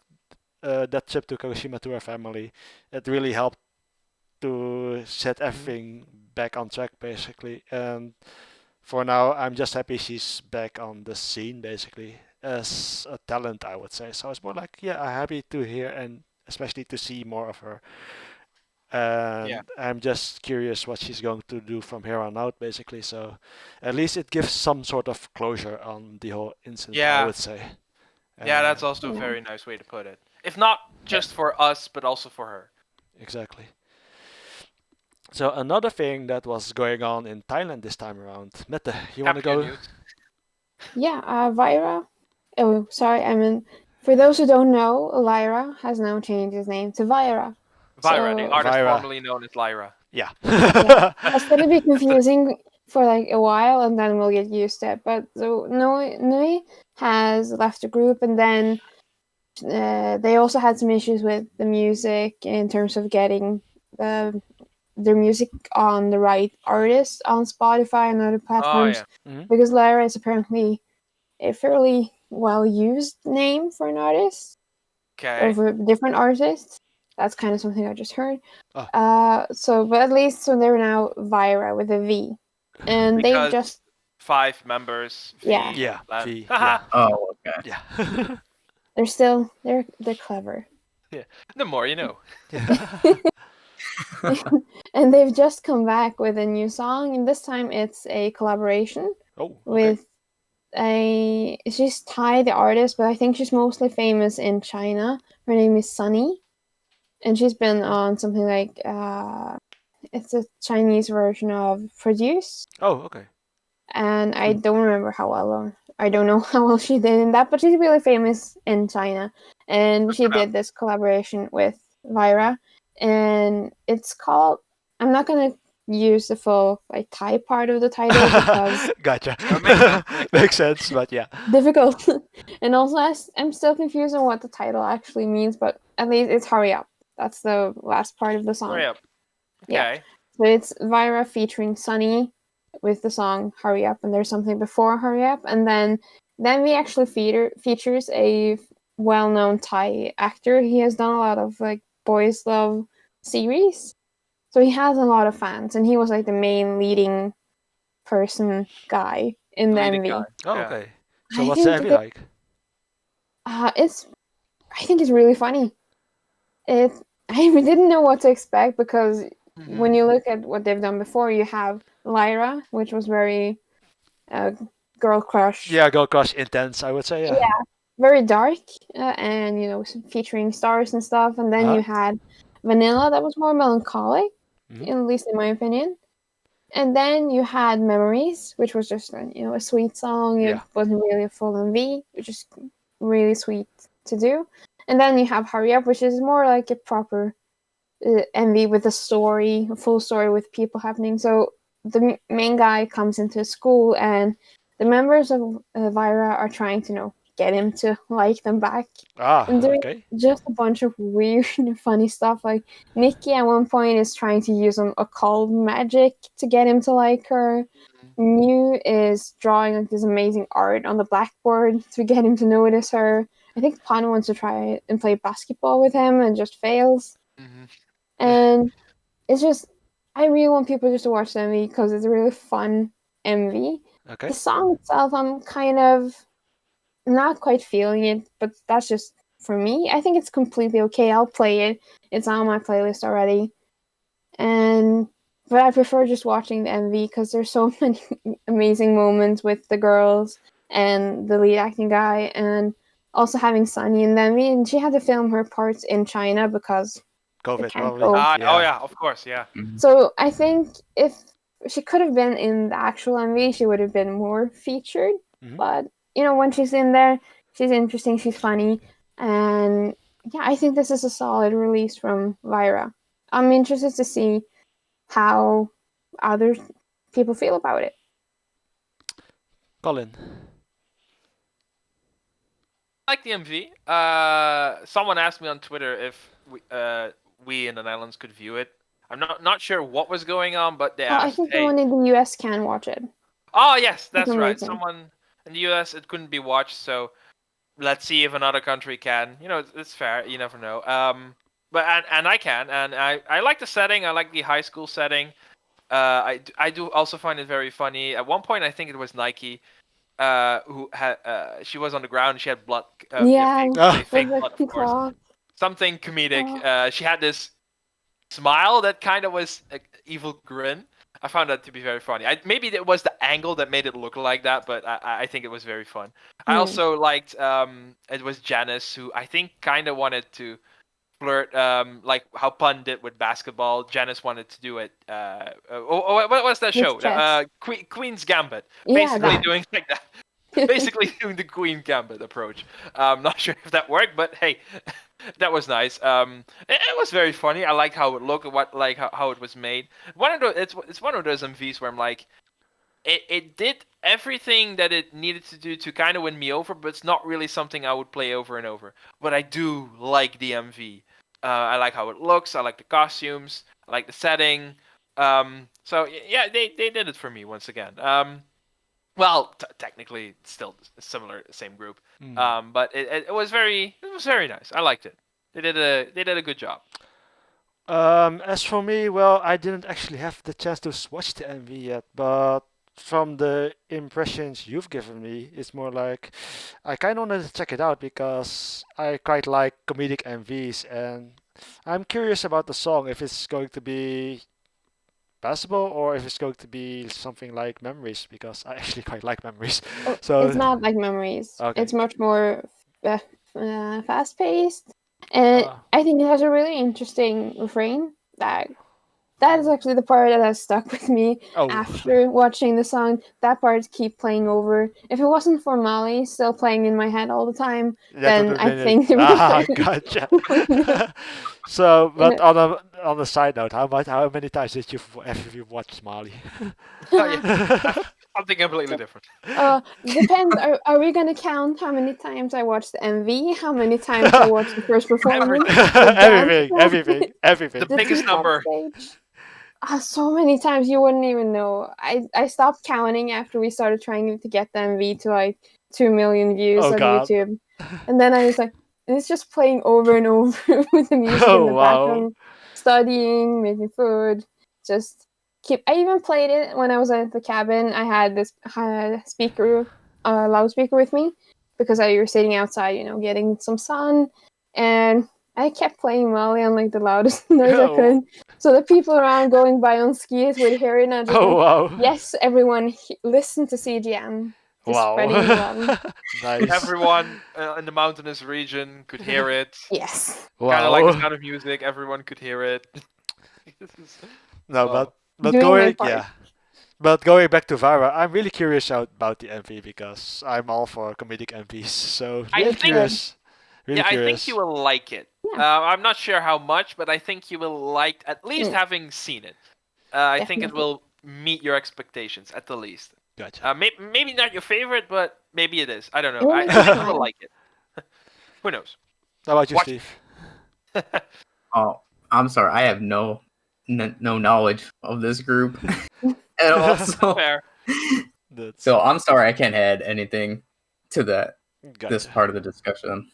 that trip to Kagoshima to her family, it really helped to set everything back on track, basically. And for now, I'm just happy she's back on the scene, basically, as a talent, I would say. So it's more like, yeah, I'm happy to hear and especially to see more of her. And I'm just curious what she's going to do from here on out, basically. So at least it gives some sort of closure on the whole incident, I would say. Yeah, that's also a very nice way to put it. If not just for us, but also for her. Exactly. So another thing that was going on in Thailand this time around. Mette, you want to Happier go? news. Yeah, Vyra. Oh, sorry. I mean, for those who don't know, Lyra has now changed his name to Vyra. Vyra, the So artist Vyra. formerly known as Lyra. Yeah. that's gonna be confusing for like a while, and then we'll get used to it. But so Nui has left the group, and then they also had some issues with the music in terms of getting their music on the right artist on Spotify and other platforms. yeah. Because Lyra is apparently a fairly well used name for an artist Okay. over different artists. That's kind of something I just heard. Oh. But at least so they're now Vyra with a V, and they've Because just 5 members. V, Yeah, and- V, Haha. Oh, okay. Yeah. they're clever. The more you know. Yeah. And they've just come back with a new song, and this time it's a collaboration Oh, okay. with she's Thai, the artist, but I think she's mostly famous in China. Her name is Sunny, and she's been on something like it's a Chinese version of Produce, Oh, okay. and I don't remember how well, or I don't know how well she did in that, but she's really famous in China, and she did this collaboration with Vyra, and it's called. I'm not gonna use the full like Thai part of the title because Gotcha. Makes sense. Makes sense, but yeah. difficult. And also, I'm still confused on what the title actually means, but at least it's Hurry Up. That's the last part of the song. Hurry up. Yeah. Okay. So it's Vyra featuring Sunny with the song Hurry Up, and there's something before Hurry Up, and then we actually features a well-known Thai actor. He has done a lot of like boys love series, so he has a lot of fans, and he was like the main leading person guy in the Leading MV. guy. Oh, Yeah. okay. So I what's the think MV that- like? I think it's really funny. I didn't know what to expect because Mhm. when you look at what they've done before, you have Lyra, which was very girl crush. Yeah, Girl Crush intense, I would say. Yeah. Yeah, very dark, and featuring stars and stuff. And then Uh-huh. you had Vanilla, that was more melancholic, Mhm. at least in my opinion. And then you had Memories, which was just a sweet song. It Yeah. wasn't really a full MV, which is really sweet to do. And then you have Hurry Up, which is more like a proper MV with a story, a full story with people happening. So the main guy comes into school, and the members of Vyra are trying to get him to like them back, Ah, and doing okay. just a bunch of weird and funny stuff. Like Nikki at one point is trying to use some occult magic to get him to like her. New is drawing like this amazing art on the blackboard to get him to notice her. I think Pan wants to try and play basketball with him and just fails. Mhm. And it's just, I really want people just to watch the MV because it's a really fun MV. Okay. The song itself, I'm kind of not quite feeling it, but that's just for me. I think it's completely okay. I'll play it. It's on my playlist already. But I prefer just watching the MV because there's so many amazing moments with the girls and the lead acting guy, and also having Sunny in the MV. And she had to film her parts in China because COVID, can't probably. go. Oh yeah, of course, yeah. So I think if she could have been in the actual MV, she would have been more featured. Mhm. But when she's in there, she's interesting, she's funny, and yeah, I think this is a solid release from Vyra. I'm interested to see how other people feel about it. Colin. I like the MV. Someone asked me on Twitter if we in the Netherlands could view it. I'm not sure what was going on, but they I asked, think hey. the one in the US can watch it. Oh yes, that's That's right. amazing. Someone in the US it couldn't be watched, so let's see if another country can. It's fair. You never know. But I can, and I like the setting. I like the high school setting. I do also find it very funny. At one point, I think it was Nike, who had she was on the ground. She had blood. Yeah, fake with blood, the of course. claw. Something comedic. Oh. She had this smile that kind of was an evil grin. I found that to be very funny. Maybe it was the angle that made it look like that, but I think it was very fun. I also liked it was Janice, who I think kind of wanted to flirt, like how Pun did with basketball. Janice wanted to do it. What was that show? Queen's Gambit. Basically doing like that. Basically doing the Queen Gambit approach. Not sure if that worked, but hey, that was nice. It was very funny. I like how it looked, how it was made. It's one of those MVs where I'm like, it did everything that it needed to do to kind of win me over, but it's not really something I would play over and over. But I do like the MV. I like how it looks. I like the costumes. I like the setting. So yeah, they did it for me once again. Well, technically, still similar, same group. But it was very nice. I liked it. They did a good job. As for me, well, I didn't actually have the chance to watch the MV yet, but from the impressions you've given me, it's more like I kind of wanted to check it out because I quite like comedic MVs, and I'm curious about the song if it's going to be passable or if it's going to be something like Memories because I actually quite like Memories. So it's not like Memories. Okay. It's much more fast-paced, and I think it has a really interesting refrain that is actually the part that has stuck with me after watching the song. That part keep playing over. If it wasn't for Molly still playing in my head all the time, then I think it would gotcha. So, but on a side note, how many times have you watched Molly? Something completely different. Depends. Are we gonna count how many times I watched the MV? How many times I watched the first performance? Everything. The biggest number. So many times you wouldn't even know. I stopped counting after we started trying to get the MV to like 2 million views on YouTube, and then I was like, it's just playing over and over with the music in the background, studying, making food, just keep. I even played it when I was at the cabin. I had this loudspeaker with me because I was sitting outside, getting some sun, and I kept playing Molly on like the loudest noise I could, so the people around going by on skis would hear it. And I just yes, everyone, listen to CGM. Just spreading the love. Nice. Everyone in the mountainous region could hear it. Yes. Kind of like the sound of music. Everyone could hear it. But going back to Vyra, I'm really curious about the MV because I'm all for comedic MVs. So really curious. I think you will like it. Yeah. I'm not sure how much, but I think you will like at least having seen it. I think it will meet your expectations at the least. Gotcha. Maybe not your favorite, but maybe it is. I don't know. I think you will like it. Who knows? How about you, Steve? Oh, I'm sorry. I have no knowledge of this group at all. Fair. So I'm sorry I can't add anything to this part of the discussion.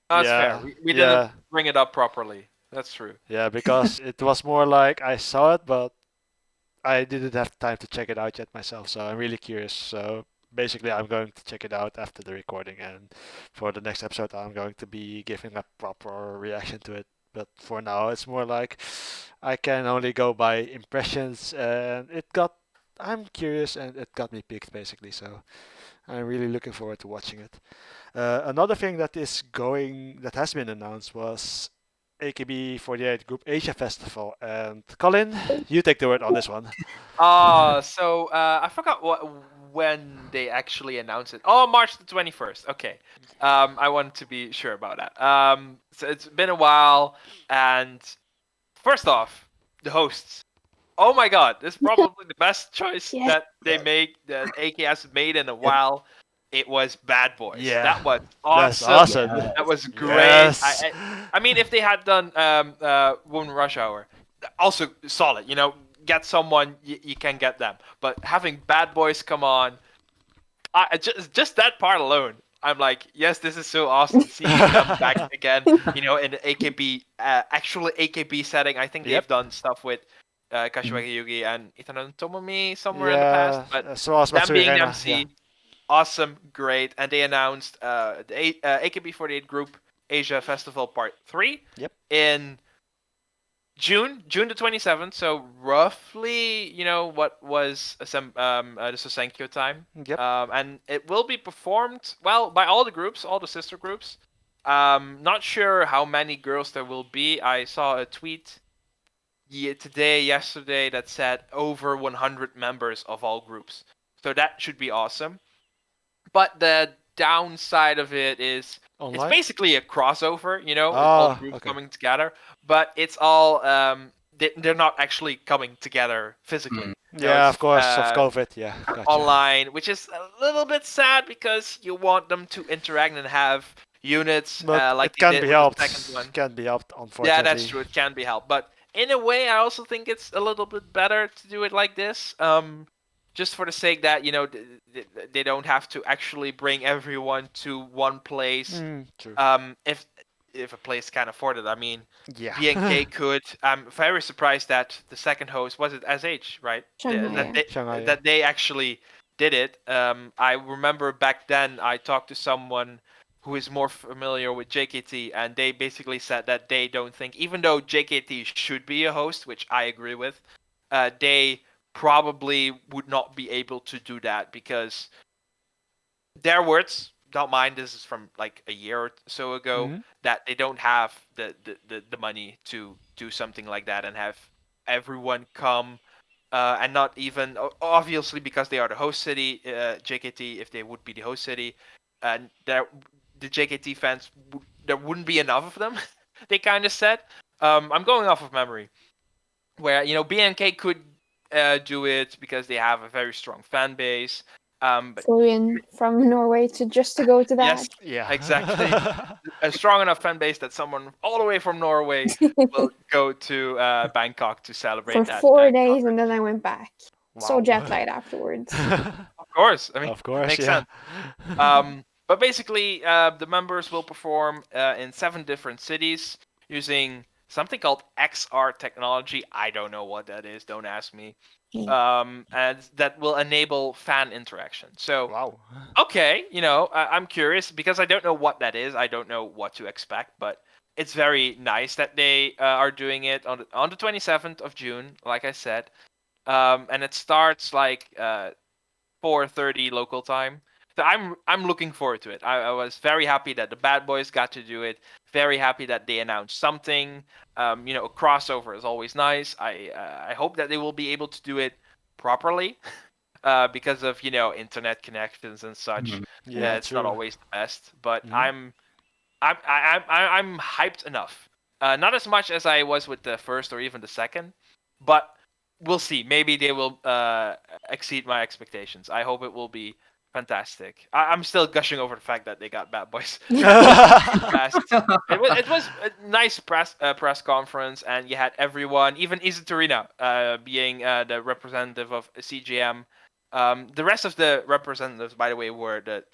That's fair. We didn't bring it up properly. That's true. Yeah, because it was more like I saw it, but I didn't have time to check it out yet myself, so I'm really curious. So basically, I'm going to check it out after the recording, and for the next episode, I'm going to be giving a proper reaction to it. But for now, it's more like I can only go by impressions, and I'm curious, and it got me picked basically. So I'm really looking forward to watching it. Another thing that has been announced was AKB48 Group Asia Festival, and Colin, you take the word on this one. So I forgot when they actually announced it. Oh, March the 21st. Okay. I wanted to be sure about that. So it's been a while, and first off, the hosts. Oh my God, this is probably the best choice that AK has made in a while. It was Bad Boys. Yeah, that was awesome. That's awesome. That was great. Yes. I mean, if they had done Woman Rush Hour, also solid. Get someone you can get them. But having Bad Boys come on, just that part alone, I'm like, yes, this is so awesome to see them back again. In the AKB, actual AKB setting. I think they've done stuff with Kashiwagi Yugi and Itanon Tomomi somewhere in the past. But them being MC. Awesome, great, and they announced the AKB48 Group Asia Festival Part 3 in June the 27th. So roughly, what was the Sosenkyo time. And it will be performed by all the groups, all the sister groups, Not sure how many girls there will be. I saw a tweet yesterday that said over 100 members of all groups. So that should be awesome. But the downside of it is Online? it's basically a crossover, with all groups coming together. But it's all they're not actually coming together physically. Yeah, of course, of COVID. Yeah, gotcha. Online, which is a little bit sad because you want them to interact and have units like it can be helped. The second one. Can be helped, unfortunately. Yeah, that's true. It can be helped, but in a way, I also think it's a little bit better to do it like this. Just for the sake that they don't have to actually bring everyone to one place. True. If a place can afford it, I mean, yeah. BNK could. I'm very surprised that the second host was it SH, right? Shanghai. That they actually did it. I remember back then I talked to someone who is more familiar with JKT, and they basically said that they don't think, even though JKT should be a host, which I agree with, they probably would not be able to do that because their words, don't mind, this is from like a year or so ago, that they don't have the money to do something like that and have everyone come and not even, obviously because they are the host city, JKT, if they would be the host city, and the JKT fans, there wouldn't be enough of them, they kind of said. I'm going off of memory, where, BNK could do it because they have a very strong fan base. But flew in from Norway to go to that. Yes, yeah, exactly. A strong enough fan base that someone all the way from Norway will go to Bangkok to celebrate for that 4 days, and then I went back. Wow. So jet lagged afterwards. Of course, I mean, of course, makes yeah. sense. But basically, the members will perform in 7 different cities using something called XR technology. I don't know what that is. Don't ask me. And that will enable fan interaction. So, wow. Okay, I'm curious because I don't know what that is. I don't know what to expect, but it's very nice that they are doing it on the 27th of June, like I said. And it starts like 4:30 local time. So I'm looking forward to it. I was very happy that the Bad Boys got to do it. Very happy that they announced something. A crossover is always nice. I hope that they will be able to do it properly, because of internet connections and such. Yeah, it's true. not always the best. But I'm hyped enough. Not as much as I was with the first or even the second, but we'll see. Maybe they will exceed my expectations. I hope it will be fantastic. I'm still gushing over the fact that they got Bad Boys. It was a nice press conference, and you had everyone, even Izaturina, being the representative of CGM. The rest of the representatives, by the way, were the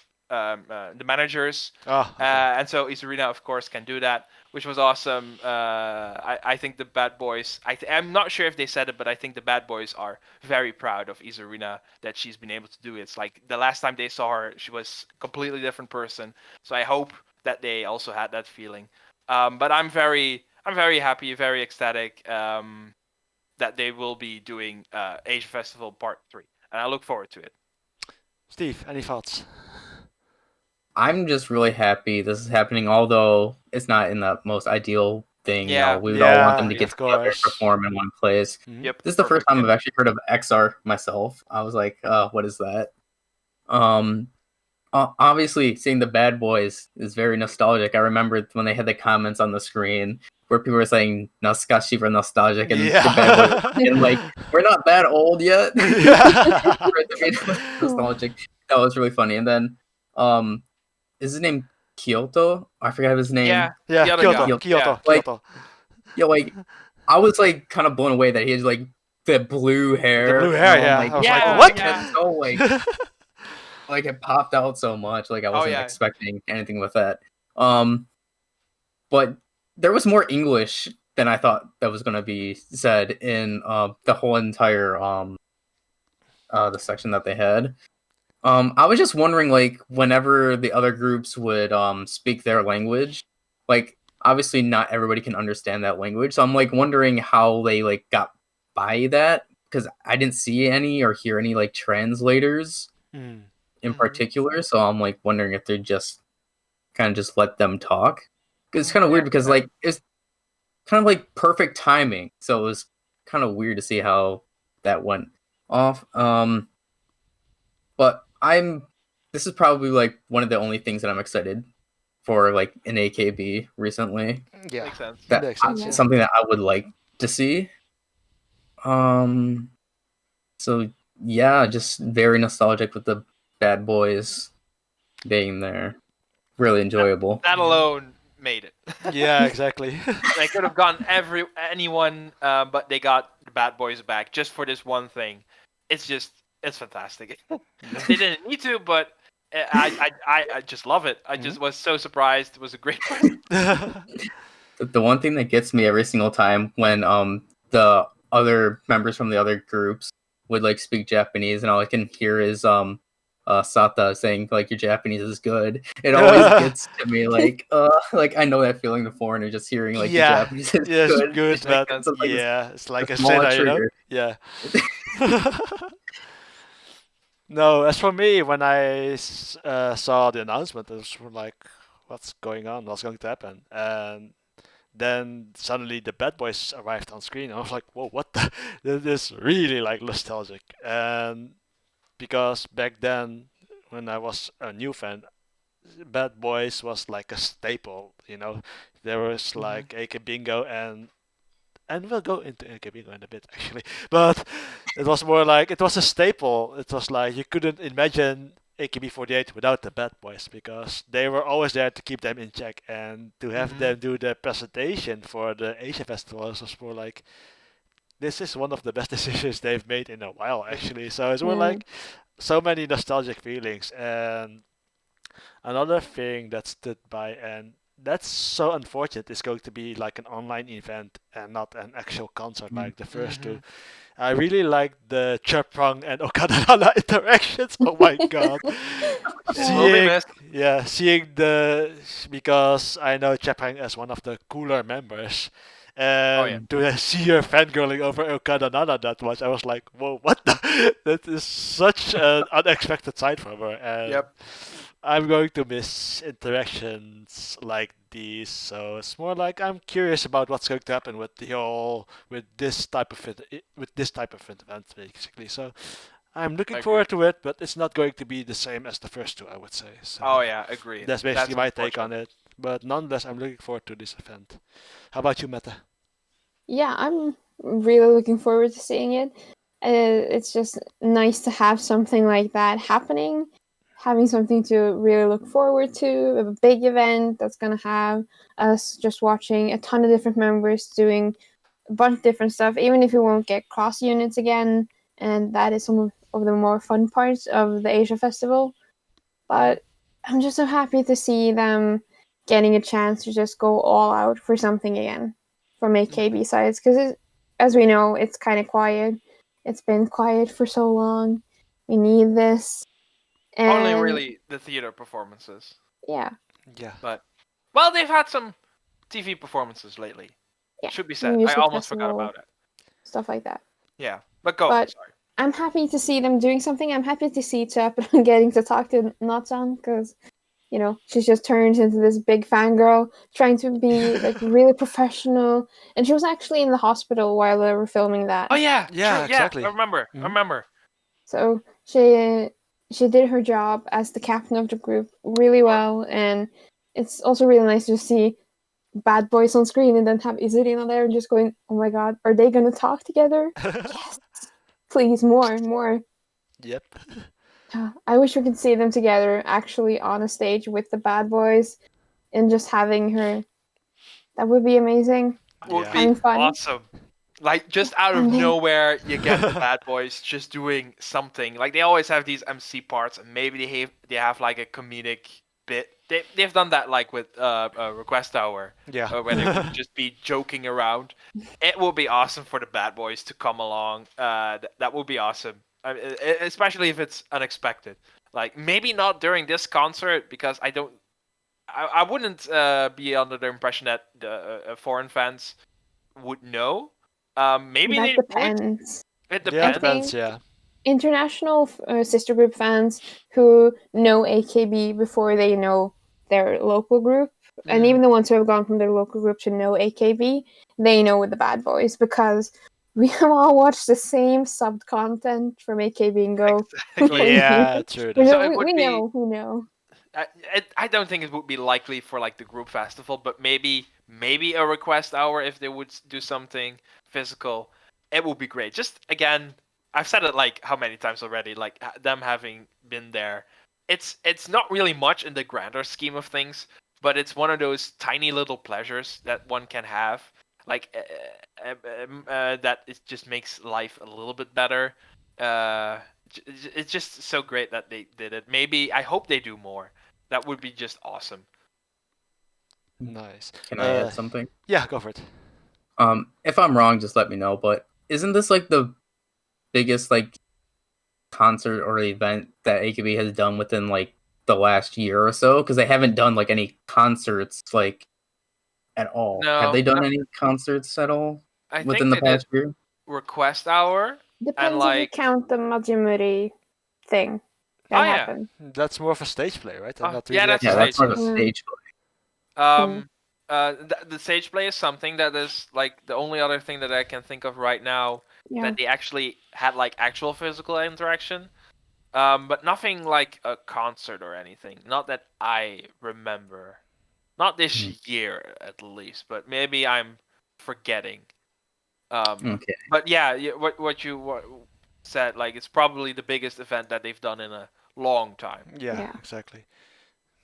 managers. Okay. And so Izurina, of course, can do that, which was awesome. I think the Bad Boys, I'm not sure if they said it, but I think the Bad Boys are very proud of Izurina that she's been able to do it. It's like the last time they saw her, she was a completely different person. So I hope that they also had that feeling. But I'm very happy, very ecstatic that they will be doing Asia Festival Part 3. And I look forward to it. Steve, any thoughts? I'm just really happy this is happening, although it's not in the most ideal thing. Yeah. We would all want them to get of together and course. perform in one place. Yep. This is the first time I've actually heard of XR myself. I was like, what is that? Obviously, seeing the Bad Boys is very nostalgic. I remember when they had the comments on the screen where people were saying "Naskashi" for nostalgic, and the Bad Boys and like, we're not that old yet. Nostalgic. That was really funny. And then, is his name Kyoto? I forgot his name. Yeah, Kyoto. Like, yeah, like I was like kind of blown away that he has like the blue hair. The blue hair, and yeah. like, I was yeah, like, what? That's so like it popped out so much. Like I wasn't expecting anything with that. But there was more English than I thought that was gonna be said in the whole entire the section that they had. I was just wondering, like, whenever the other groups would speak their language, like obviously not everybody can understand that language. So I'm like wondering how they like got by that, because I didn't see any or hear any like translators in particular. So I'm like wondering if they're just kind of just let them talk. It's kind of weird because like it's kind of like perfect timing, so it was kind of weird to see how that went off. But this is probably like one of the only things that I'm excited for, like an AKB recently. Yeah, makes sense. That makes sense, yeah. something that I would like to see. So yeah, just very nostalgic with the bad boys being there. Really enjoyable. That alone made it. Yeah, exactly. They could have gone anyone, but they got the bad boys back just for this one thing. It's fantastic. They didn't need to, but I just love it. I just was so surprised. It was a great present. The one thing that gets me every single time when the other members from the other groups would like speak Japanese and all I can hear is Sata saying like your Japanese is good. It always gets to me like I know that feeling, the foreigner just hearing like your Japanese is good. It's like, it's like a small sinner, you know? trigger. Yeah. No, as for me, when I saw the announcement, it was like, what's going on? What's going to happen? And then suddenly the bad boys arrived on screen. I was like, whoa, what the? This is really like nostalgic. And because back then, when I was a new fan, Bad Boys was like a staple, you know. There was like AKBingo and we'll go into AKBingo in a bit actually. But it was more like it was a staple. It was like you couldn't imagine AKB48 without the Bad Boys because they were always there to keep them in check and to have them do the presentation for the Asia Festival was more like this is one of the best decisions they've made in a while actually. So it's more like so many nostalgic feelings. And another thing that stood by, and that's so unfortunate, is going to be like an online event and not an actual concert like the first two. I really like the Chaprang and Okada interactions. Oh my god. Seeing because I know Chaprang as one of the cooler members. And to see her fangirling over Okada Nana that much, I was like, whoa, what the? That is such an unexpected side from her. And I'm going to miss interactions like these, so it's more like I'm curious about what's going to happen with this type of event, basically. So I'm looking forward to it, but it's not going to be the same as the first two, I would say. So Agree. That's basically my take on it. But nonetheless, I'm looking forward to this event. How about you, Meta? Yeah, I'm really looking forward to seeing it. It's just nice to have something like that happening. Having something to really look forward to, a big event that's going to have us just watching a ton of different members doing a bunch of different stuff, even if we won't get cross units again. And that is some of the more fun parts of the Asia Festival. But I'm just so happy to see them getting a chance to just go all out for something again from AKB sides. Because as we know, it's kind of quiet. It's been quiet for so long. We need this. And only really the theater performances. Yeah. But they've had some TV performances lately. Yeah. Should be said. I almost forgot about it. Stuff like that. Yeah, but go. But sorry. I'm happy to see them doing something. I'm happy to see Chaplin getting to talk to Natsan because, you know, she's just turned into this big fangirl, trying to be like really professional. And she was actually in the hospital while they were filming that. Oh yeah, exactly. I remember. I remember. So she did her job as the captain of the group really well, and it's also really nice to see bad boys on screen and then have Izurina there and just going, oh my god, are they gonna talk together? Yes, please, more. Yep. I wish we could see them together actually on a stage with the bad boys and just having her. That would be amazing. Would be awesome. Like, just out of nowhere, you get the bad boys just doing something. Like, they always have these MC parts, and maybe they have like a comedic bit. They've done that, like, with Request Hour. Yeah. Where they would just be joking around. It would be awesome for the bad boys to come along. That would be awesome. Especially if it's unexpected. Like, maybe not during this concert, because I wouldn't be under the impression that the foreign fans would know. Maybe that depends. It depends. Yeah. International sister group fans who know AKB before they know their local group, and even the ones who have gone from their local group to know AKB, they know the bad boys because we have all watched the same subbed content from AKBingo. Exactly. Yeah, true. So We know. I don't think it would be likely for like the group festival, but maybe a request hour if they would do something physical, it would be great. Just again, I've said it like how many times already, like them having been there. It's not really much in the grander scheme of things, but it's one of those tiny little pleasures that one can have, like that it just makes life a little bit better. It's just so great that they did it. Maybe I hope they do more. That would be just awesome. Nice. Can I add something? Yeah, go for it. If I'm wrong, just let me know. But isn't this like the biggest like concert or event that AKB has done within like the last year or so? Because they haven't done like any concerts like at all. No, Have they done any concerts at all within the past year? Request hour. Depends like, if you count the Majimuri thing that happened. That's more of a stage play, right? And not yeah, really that's more of a stage play. The stage play is something that is like the only other thing that I can think of right now that they actually had like actual physical interaction. But nothing like a concert or anything. Not that I remember. Not this year, at least. But maybe I'm forgetting. Okay. But yeah, what you said, like it's probably the biggest event that they've done in a long time. Yeah, exactly.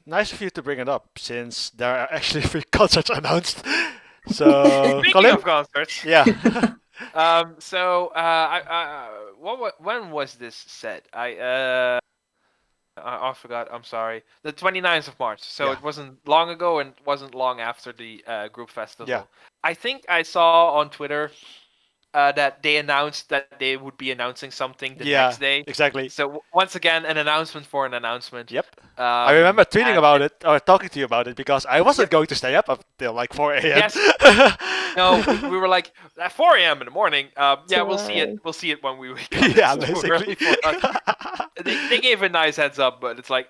Nice of you to bring it up, since there are actually 3 concerts announced. So, Speaking of concerts, yeah. When was this set? I forgot. I'm sorry. The 29th of March. So it wasn't long ago, and wasn't long after the group festival. Yeah. I think I saw on Twitter that they announced that they would be announcing something the next day. Exactly. So once again, an announcement for an announcement. Yep. I remember tweeting about it, or talking to you about it, because I wasn't going to stay up until like 4 a.m. Yes. No, we were like at 4 a.m. in the morning. Yeah, we'll see it. We'll see it when we wake up. Yeah, So basically. they gave a nice heads up, but it's like,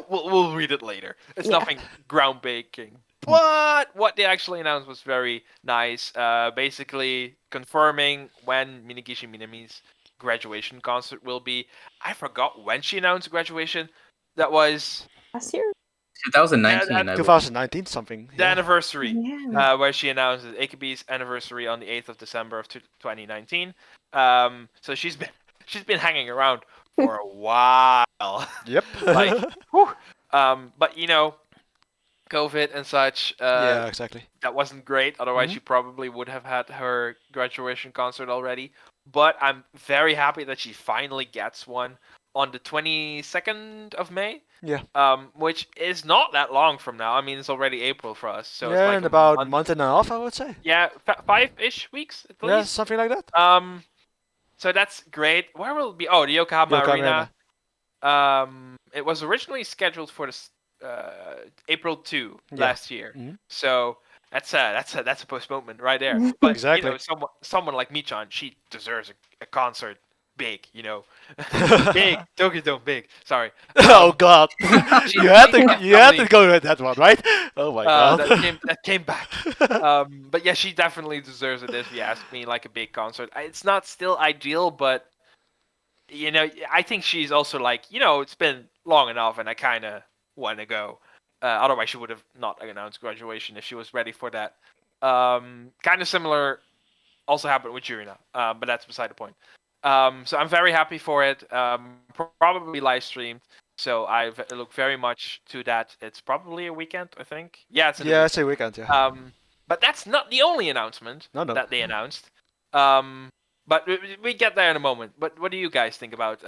we'll read it later. It's nothing groundbreaking. But what they actually announced was very nice. Basically confirming when Minegishi Minami's graduation concert will be. I forgot when she announced graduation. That was last year. 2019. 2019 something. The anniversary, Yeah. where she announced AKB's anniversary on the 8th of December of 2019. So she's been hanging around for a while. Yep. Whew. But COVID and such. Yeah, exactly. That wasn't great. Otherwise, she probably would have had her graduation concert already. But I'm very happy that she finally gets one on the 22nd of May. Yeah. Which is not that long from now. I mean, it's already April for us. So it's like in about a month and a half, I would say. Yeah, 5-ish weeks at least. Yeah, something like that. So that's great. Where will it be? Oh, the Yokohama Arena. It was originally scheduled for the April 2 last year. So that's a postponement right there. But exactly. Someone like Michan, she deserves a concert big, big Tokyo Dome big. Sorry. Oh God, you had to go with that one, right? Oh my God, that came back. But yeah, she definitely deserves it. If you ask me, like a big concert. It's not still ideal, but I think she's also like, it's been long enough, and I kind of want to go. Otherwise, she would have not announced graduation if she was ready for that. Kind of similar also happened with Jurina, but that's beside the point. So I'm very happy for it. Probably live streamed. So I look very much to that. It's probably a weekend, I think. Yeah, it's a weekend. Yeah. But that's not the only announcement that they announced. But we get there in a moment. But what do you guys think about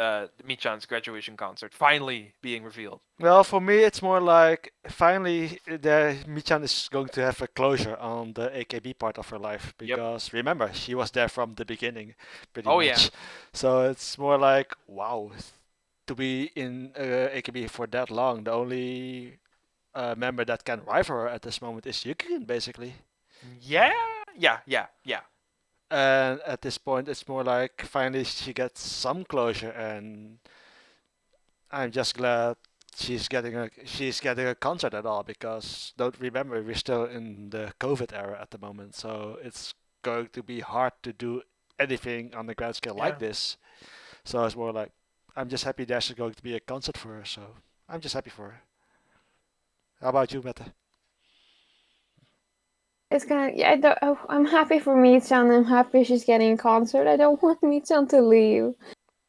Michan's graduation concert finally being revealed? Well, for me, it's more like finally Michan is going to have a closure on the AKB part of her life, because remember, she was there from the beginning, pretty much. Yeah. So it's more like, wow, to be in AKB for that long. The only member that can rival her at this moment is Yuki, basically. Yeah. And at this point, it's more like finally she gets some closure, and I'm just glad she's getting a concert at all, because don't remember, we're still in the COVID era at the moment, so it's going to be hard to do anything on the grand scale like this. So it's more like, I'm just happy there's going to be a concert for her, so I'm just happy for her. How about you, Mette? It's kind of, yeah, I'm happy for Michan. I'm happy she's getting a concert. I don't want Michan to leave.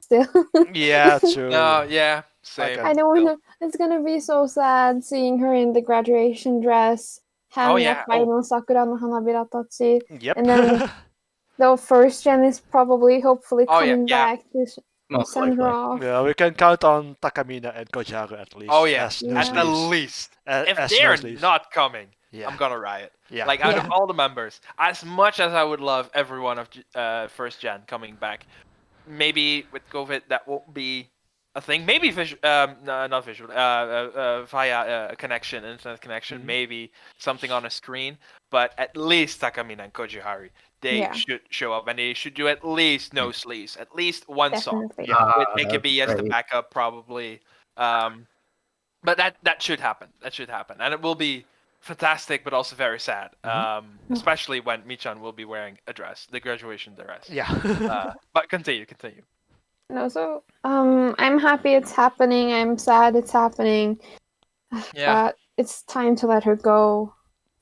Still. Yeah, true. No, yeah, same. Okay. I don't want to. It's gonna be so sad seeing her in the graduation dress, having a final Sakura no Hanabira Tatsu, Yep. and then the first gen is probably, hopefully, coming back to Most send her likely. off. Yeah, we can count on Takamina and Kojaru at least. Oh yeah, as at the least. If as they're nose leaves. not coming, Yeah. I'm gonna riot. Yeah. Like out of all the members, as much as I would love everyone of first gen coming back, maybe with COVID that won't be a thing. Maybe no, not visual. Via connection, internet connection, maybe something on a screen. But at least Takamina and Kojiharu, they should show up, and they should do at least no sleeves, at least one song. Definitely. With AKB as the backup, probably. But that should happen. That should happen, and it will be fantastic, but also very sad. Especially when Michan will be wearing a dress, the graduation dress. Yeah. But continue. No, so I'm happy it's happening. I'm sad it's happening. Yeah. But it's time to let her go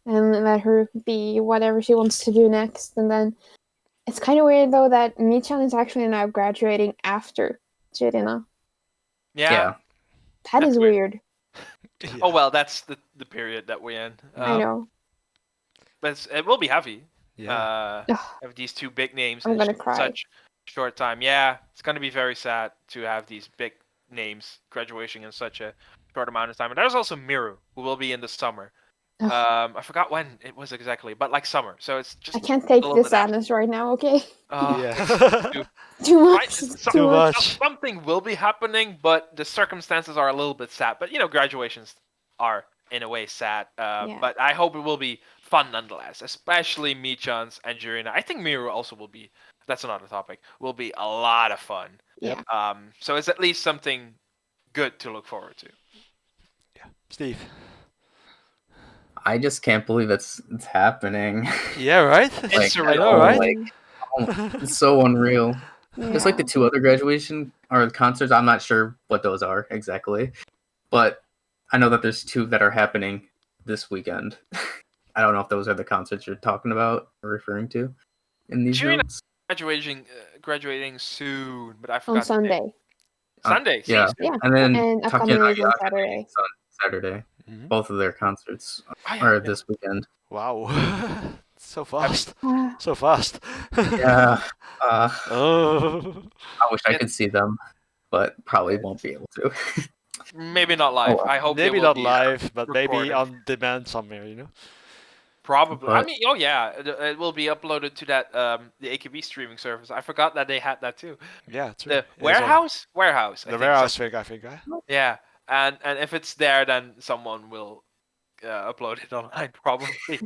and let her be whatever she wants to do next. And then it's kind of weird though that Michan is actually now graduating after Jirina. Yeah. That is weird. Yeah. Oh well, that's the period that we're in. I know. But it will be heavy. Yeah. Have these two big names I'm in gonna cry. such short time. Yeah, it's gonna be very sad to have these big names graduating in such a short amount of time. And there's also Miru, who will be in the summer. I forgot when it was exactly, but like summer. So it's just. I can't take this sadness right now. Okay. Yeah. Too much. Too much. Something will be happening, but the circumstances are a little bit sad. But graduations are in a way sad. But I hope it will be fun nonetheless, especially Michan's and Jirina. I think Miru also will be. That's another topic. Will be a lot of fun. Yeah. So it's at least something good to look forward to. Yeah. Steve. I just can't believe it's happening. Yeah, right? It's surreal. I know, right? It's so unreal. Yeah. Just like the two other graduation or concerts, I'm not sure what those are exactly, but I know that there's two that are happening this weekend. I don't know if those are the concerts you're talking about or referring to in these groups. Graduating soon, but I forgot. On Sunday. Sunday. Yeah. Yeah. And then And Akane is on Saturday. Saturday. Mhm. Both of their concerts are this weekend. Wow. So fast. So fast. Yeah. Oh. I wish I could see them, but probably won't be able to. Maybe not live. I hope maybe they will not be, live, but maybe recorded. on demand somewhere, Probably. I But- mean, oh yeah, it will be uploaded to that the AKB streaming service. I forgot that they had that too. Yeah, true. The It's on warehouse. The warehouse thing, I think. Yeah, and if it's there, then someone will upload it online probably.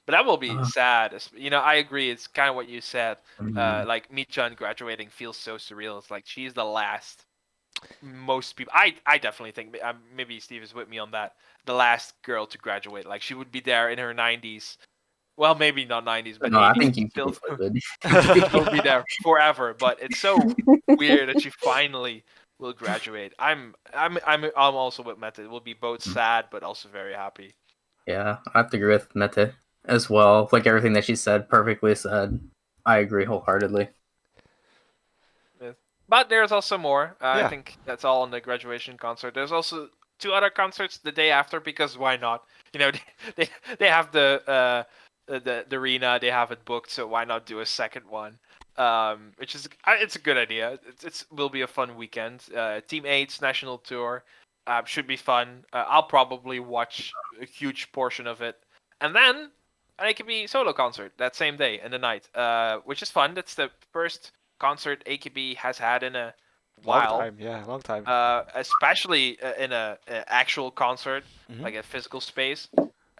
But that will be sad. I agree. It's kind of what you said. Like Michan graduating feels so surreal. It's like she's the last. Most people, I definitely think maybe Steve is with me on that. The last girl to graduate, like she would be there in her 90s. Well, maybe not 90s, but No, 80s I think you still would. will be there forever. But it's so weird that she finally will graduate. I'm also with Mette. It will be both sad but also very happy. Yeah, I have to agree with Mette as well. Like everything that she said, perfectly said. I agree wholeheartedly. But there's also more. I Yeah. think that's all on the graduation concert. There's also 2 other concerts the day after because why not? They have the arena. They have it booked, so why not do a second one? Which is it's a good idea. It will be a fun weekend. Team 8's national tour should be fun. I'll probably watch a huge portion of it, and then an AKB solo concert that same day in the night, which is fun. That's the first concert AKB has had in a while. Long time. Especially in a actual concert, Mhm. like a physical space.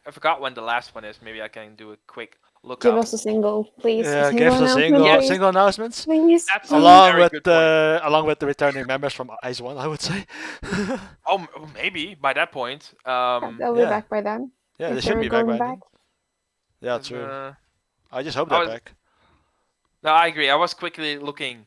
I forgot when the last one is. Maybe I can do a quick look Give up. us a single, please. Yeah, Single give us a announcement, single announcements. please. That's a Along very with good point. along with the returning members from Ice One, I would say. Oh, maybe by that point. They'll be Yeah. back by then. Yeah, they if should they're be back by going then. Yeah, true. I just hope I they're was- back. No, I agree. I was quickly looking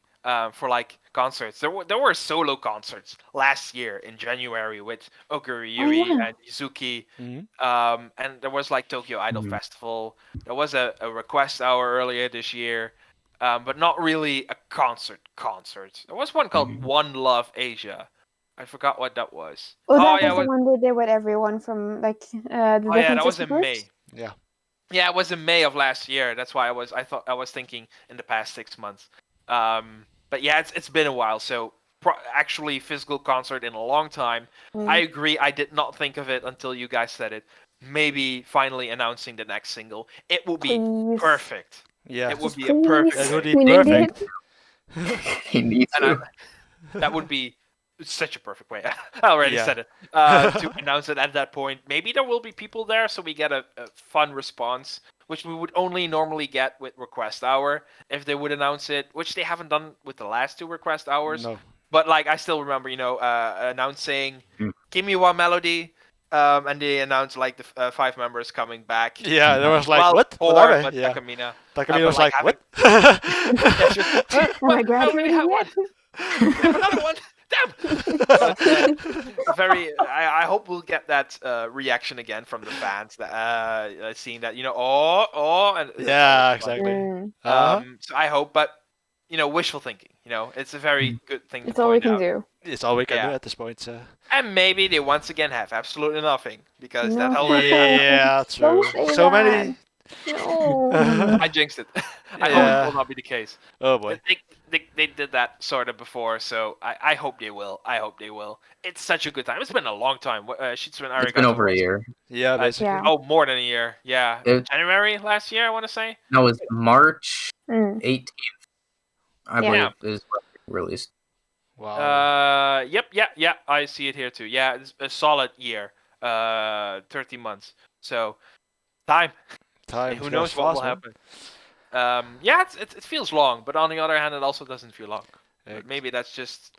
for like concerts. There were solo concerts last year in January with Oguri Yuri yeah. and Yuzuki. Mhm. And there was like Tokyo Idol Mhm. Festival. There was a request hour earlier this year, but not really a concert. There was one called Mhm. One Love Asia. I forgot what that was. Well, oh that yeah, was the one they did with everyone from like the oh different yeah, that was sister in groups. May. Yeah. Yeah, it was in May of last year. That's why I was thinking in the past 6 months. But yeah, it's been a while. So actually physical concert in a long time. Mm. I agree. I did not think of it until you guys said it. Maybe finally announcing the next single. It would be Please. perfect. Yeah. It would Just be a perfect. It would way. be We need perfect. it. He needs And to. that would be such a perfect way. I already Yeah. said it. To announce it at that point. Maybe there will be people there, so we get a fun response, which we would only normally get with Request Hour if they would announce it, which they haven't done with the last 2 Request Hours. No. But like I still remember, announcing Mm. "Give Me One Melody," and they announced like the 5 members coming back. Yeah, there was like, well, what? 4, What are but they? Yeah. Takamina. Takamina but was like, like what? Yeah, she was, Am I graduating had yet? one. We have another one. Damn. But, I hope we'll get that reaction again from the fans. That seeing that and Yeah, it's always fun. exactly. Mm. Uh-huh. So I hope, but wishful thinking. It's a very good thing It's to all we point can out. do. It's all we can do Yeah. at this point. So. And maybe they once again have absolutely nothing because that No. already Yeah, true. Don't say So that. many. No. I jinxed it. I hope Yeah. it will not be the case. Oh boy. They did that sort of before, so I hope they will. I hope they will. It's such a good time. It's been a long time. It's been over a year. Yeah, basically. Yeah. Oh, more than a year. Yeah, January last year, I want to say. No, it was March Mm. 18th, I Yeah. believe, is when it released. Wow. Yep, yeah. I see it here too. Yeah, it's a solid year. 30 months. So, time. Time Who goes knows what will fast, man. happen? Yeah, it feels long, but on the other hand, it also doesn't feel long. But Ex- maybe that's just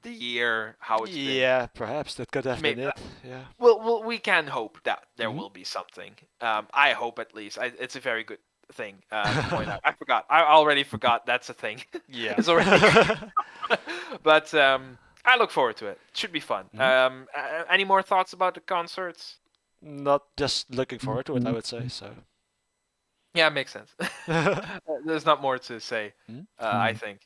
the year how it's been. Yeah, perhaps that could have been Maybe- it. Yeah. Well, we can hope that there Mhm. will be something. I hope at least. It's a very good thing to point out. I forgot. I already forgot that's a thing. Yeah. It's already. But I look forward to it. It should be fun. Mhm. Any more thoughts about the concerts? Not just looking forward to it, I would say. So. Yeah, makes sense. There's not more to say. Mhm. I think.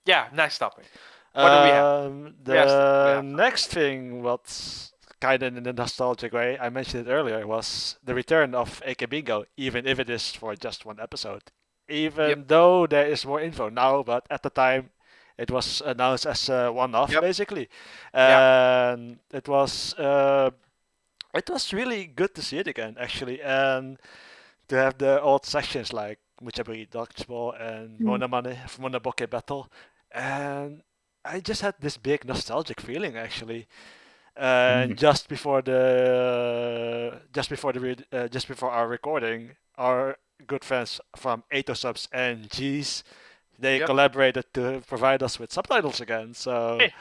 Yeah, next topic. What do we have? The We have next thing, what's kind of in a nostalgic way, I mentioned it earlier, was the return of AKBingo, even if it is for just one episode. Even though there is more info now, but at the time it was announced as a one-off, Yep. basically. Yeah. And it was really good to see it again, actually, and to have the old sections like Muchaburi Dodgeball and Monoboke Battle, and I just had this big nostalgic feeling actually. And just before our recording, our good friends from Ato Subs and G's, they collaborated to provide us with subtitles again. So Hey.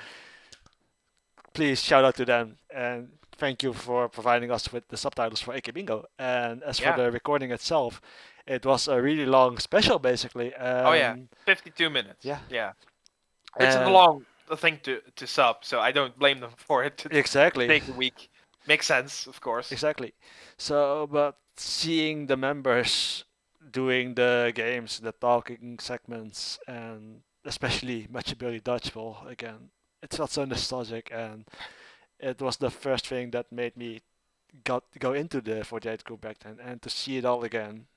please shout out to them and thank you for providing us with the subtitles for AKBingo. And as for the recording itself, it was a really long special, basically. 52 minutes. Yeah. It's a long thing to sub, so I don't blame them for it. Exactly. Take a week. Makes sense, of course. Exactly. So, but seeing the members doing the games, the talking segments, and especially Machiburi Dodgeball again, it felt so nostalgic, and it was the first thing that made me go into the 48 group back then, and to see it all again,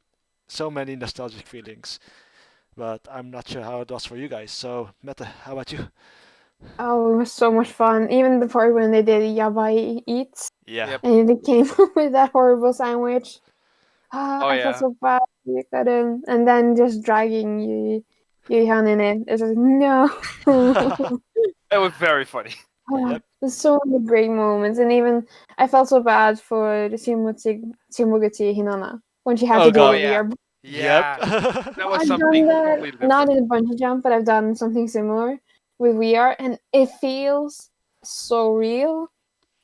so many nostalgic feelings. But I'm not sure how it was for you guys. So, Meta, how about you? Oh, it was so much fun. Even the part when they did Yabai Eats. Yeah. Yep. And they came with that horrible sandwich. I yeah. felt so bad. And then just dragging Yuhan in it. It's just, no. It was very funny. Yep. There's so many great moments, and even I felt so bad for the Shimogati Hinana when she had Oh to do god. the yeah. VR. Yeah. Yep. That was I've something done that completely not different. in a bungee jump, but I've done something similar with VR, and it feels so real.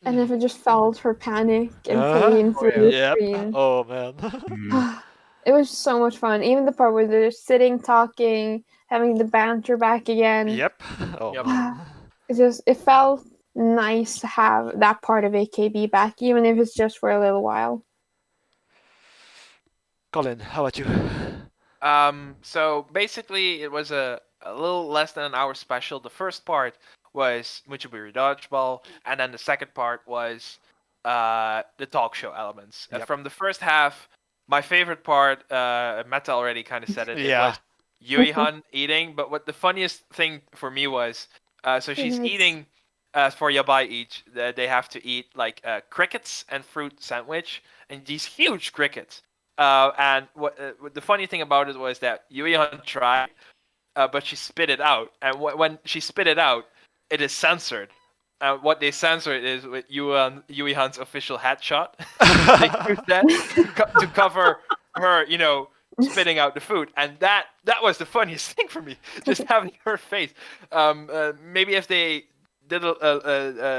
And if I just felt her panic and pain Oh, through yeah. the Yep. screen. Oh man. Mhm. It was so much fun. Even the part where they're sitting, talking, having the banter back again. Yep. Oh Yep. man. It felt nice to have that part of AKB back, even if it's just for a little while. Colin, how about you? So basically, it was a little less than an hour special. The first part was Muchiburi Dodgeball, and then the second part was the talk show elements. Yep. From the first half, my favorite part, Meta already kind of said it, it Yeah. was Yui-han eating, but what the funniest thing for me was, so she's Yes. eating, for Yabai each, they have to eat like crickets and fruit sandwich, and these huge crickets. And what the funny thing about it was that Yui-han tried, but she spit it out. And when she spit it out, it is censored. What they censored is with Yui-han's official headshot. They use that to cover her, spitting out the food. And that was the funniest thing for me, just having her face. Maybe if they did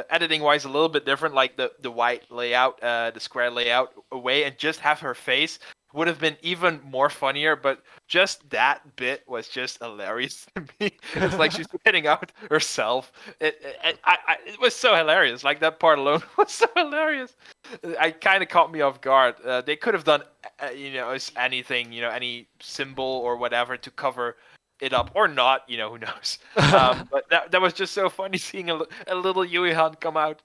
editing wise a little bit different, like the white layout, the square layout away, and just have her face would have been even more funnier. But just that bit was just hilarious to me. It's like she's spitting out herself. It was so hilarious. Like that part alone was so hilarious. I kind of caught me off guard. They could have done anything, any symbol or whatever to cover it up, or not, who knows. But that was just so funny seeing a little Yui-han come out.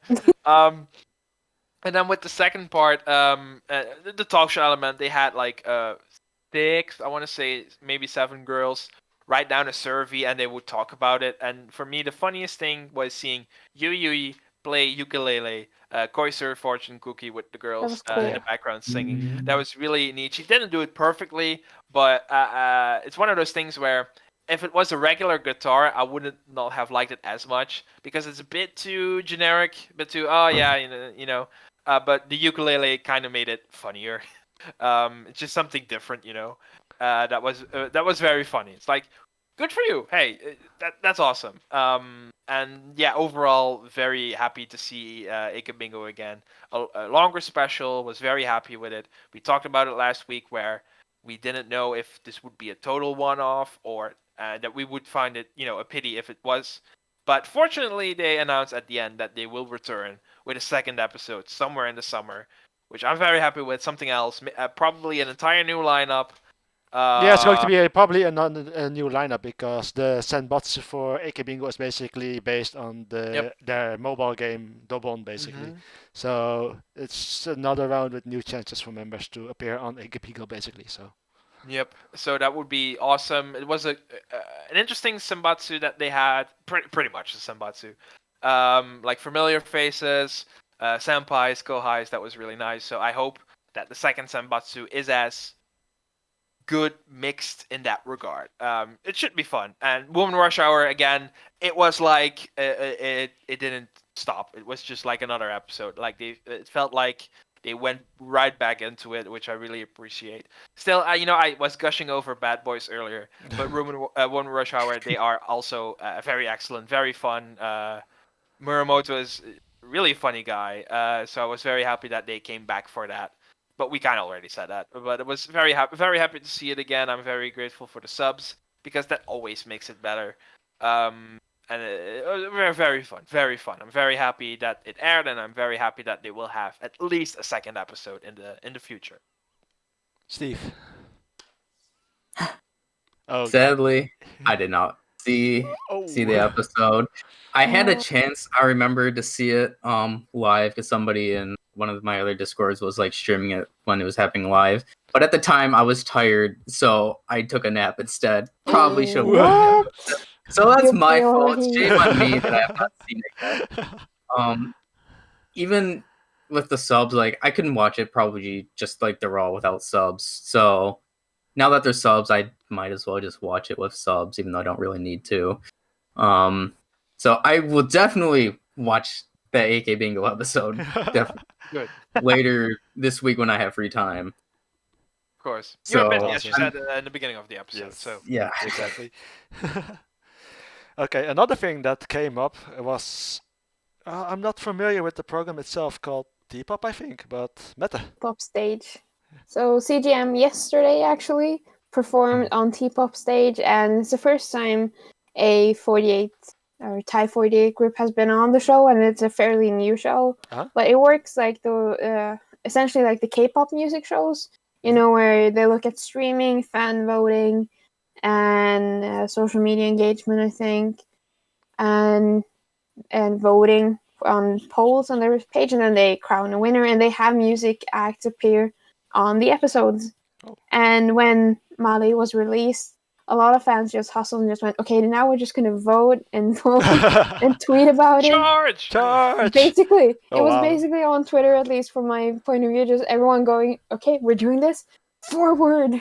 And then with the second part, the talk show element, they had like 6, I want to say maybe 7 girls write down a survey and they would talk about it. And for me, the funniest thing was seeing Yui play ukulele, Koiser fortune cookie with the girls cool. in the background singing. Mhm. That was really neat. She didn't do it perfectly, but it's one of those things where if it was a regular guitar, I wouldn't not have liked it as much because it's a bit too generic, a bit too but the ukulele kind of made it funnier. It's just something different, that was very funny. It's like, good for you. Hey, that's awesome. And yeah, overall, very happy to see AKBingo again. A longer special, was very happy with it. We talked about it last week where we didn't know if this would be a total one-off or that we would find it, a pity if it was. But fortunately, they announced at the end that they will return with a second episode somewhere in the summer, which I'm very happy with. Something else, probably an entire new lineup. Yeah, it's going to be probably a new lineup because the Senbatsu for AKBingo is basically based on their mobile game Dobon, basically. Mhm. So it's another round with new chances for members to appear on AKBingo, basically. So. Yep. So that would be awesome. It was an interesting Senbatsu that they had. Pretty much a Senbatsu. Like familiar faces, senpais, kohais. That was really nice. So I hope that the second Senbatsu is as good mixed in that regard. It should be fun. And Woman Rush Hour again. It was like it didn't stop. It was just like another episode. Like it felt like they went right back into it, which I really appreciate. Still, I was gushing over Bad Boys earlier, but Woman Rush Hour, they are also very excellent, very fun. Muramoto is a really funny guy, so I was very happy that they came back for that. But we kind of already said that. But it was very happy to see it again. I'm very grateful for the subs because that always makes it better. And it was very fun, very fun. I'm very happy that it aired, and I'm very happy that they will have at least a second episode in the future. Steve. Oh, Sadly, I did not see the episode. I had a chance. I remember to see it live because somebody in one of my other Discords was like streaming it when it was happening live. But at the time, I was tired, so I took a nap instead. Probably should have. So that's my fault. Shame on me that I have not seen it yet. Even with the subs, like I couldn't watch it probably just like the raw without subs. So now that there's subs, I might as well just watch it with subs, even though I don't really need to. So I will definitely watch the AKBingo episode Good. later this week when I have free time. Of course. So, You're busy, as you I'm- said in the beginning of the episode. Yes. So Yeah. Exactly. Okay, another thing that came up was I'm not familiar with the program itself called T-pop, I think, but Meta. Pop stage. So CGM yesterday actually performed on T-pop stage, and it's the first time a 48 or Thai 48 group has been on the show, and it's a fairly new show. Uh-huh. But it works like the essentially like the K-pop music shows, you know, where they look at streaming, fan voting, and social media engagement, I think, and voting on polls on their page, and then they crown a winner, and they have music acts appear on the episodes. Oh. And when Mali was released, a lot of fans just hustled and just went, okay, now we're just gonna vote and vote and tweet about it. Charge! Basically, it Oh, was wow. basically on Twitter, at least from my point of view, just everyone going, okay, we're doing this, forward.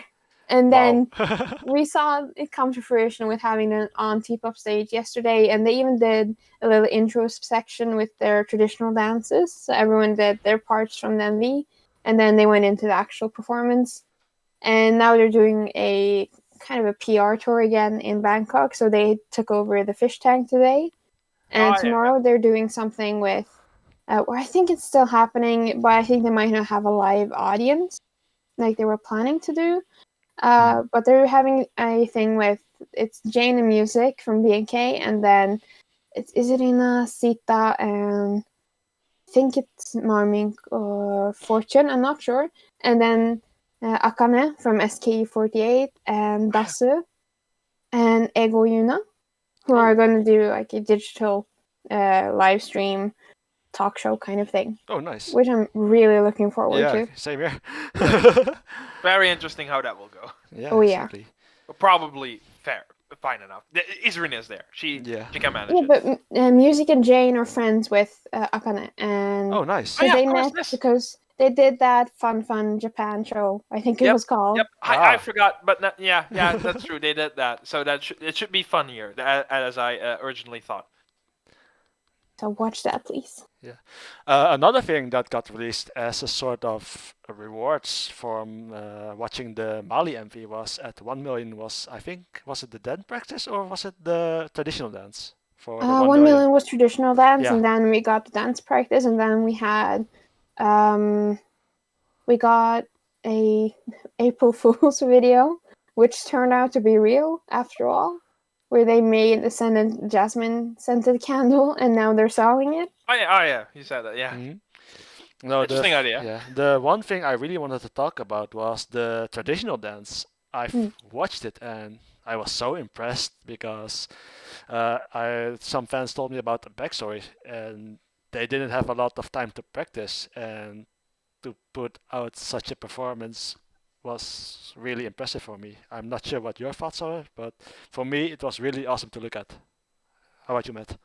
And then Wow. we saw it come to fruition with having it on T-pop stage yesterday, and they even did a little intro section with their traditional dances. So everyone did their parts from the MV, and then they went into the actual performance. And now they're doing a kind of a PR tour again in Bangkok. So they took over the fish tank today, and tomorrow they're doing something with. Where I think it's still happening, but I think they might not have a live audience like they were planning to do. But they're having a thing with it's Jane and Music from BNK, and then it's Irina, Sita, and I think it's Marming or Fortune. I'm not sure. And then Akane from SKE48 and Dasu and Ego Yuna, who are going to do like a digital live stream talk show kind of thing. Oh, nice. Which I'm really looking forward to. Same here. very interesting how that will go. Yeah, Oh, yeah. exactly. But probably fine enough. Isrin is there. She can manage Yeah, it. but Music and Jane are friends with Akane, and Oh, nice. Oh, yeah, they of course, met yes. because they did that Fun Japan show. I think it was called. Yep, I forgot, but yeah, that's true. They did that, so it should be funnier, as I originally thought. So watch that, please. Yeah. Another thing that got released as a sort of rewards from watching the Mali MV was at 1 million was it the dance practice or was it the traditional dance? For the 1 million was traditional dance, Yeah. and then we got the dance practice, and then we had we got a April Fool's video, which turned out to be real after all, where they made the jasmine scented candle, and now they're selling it. Oh yeah, you said that, yeah. Mm-hmm. No, interesting idea. Yeah, the one thing I really wanted to talk about was the traditional dance. I've watched it and I was so impressed because some fans told me about the backstory and they didn't have a lot of time to practice, and to put out such a performance was really impressive for me. I'm not sure what your thoughts are, but for me it was really awesome to look at. How about you, Matt?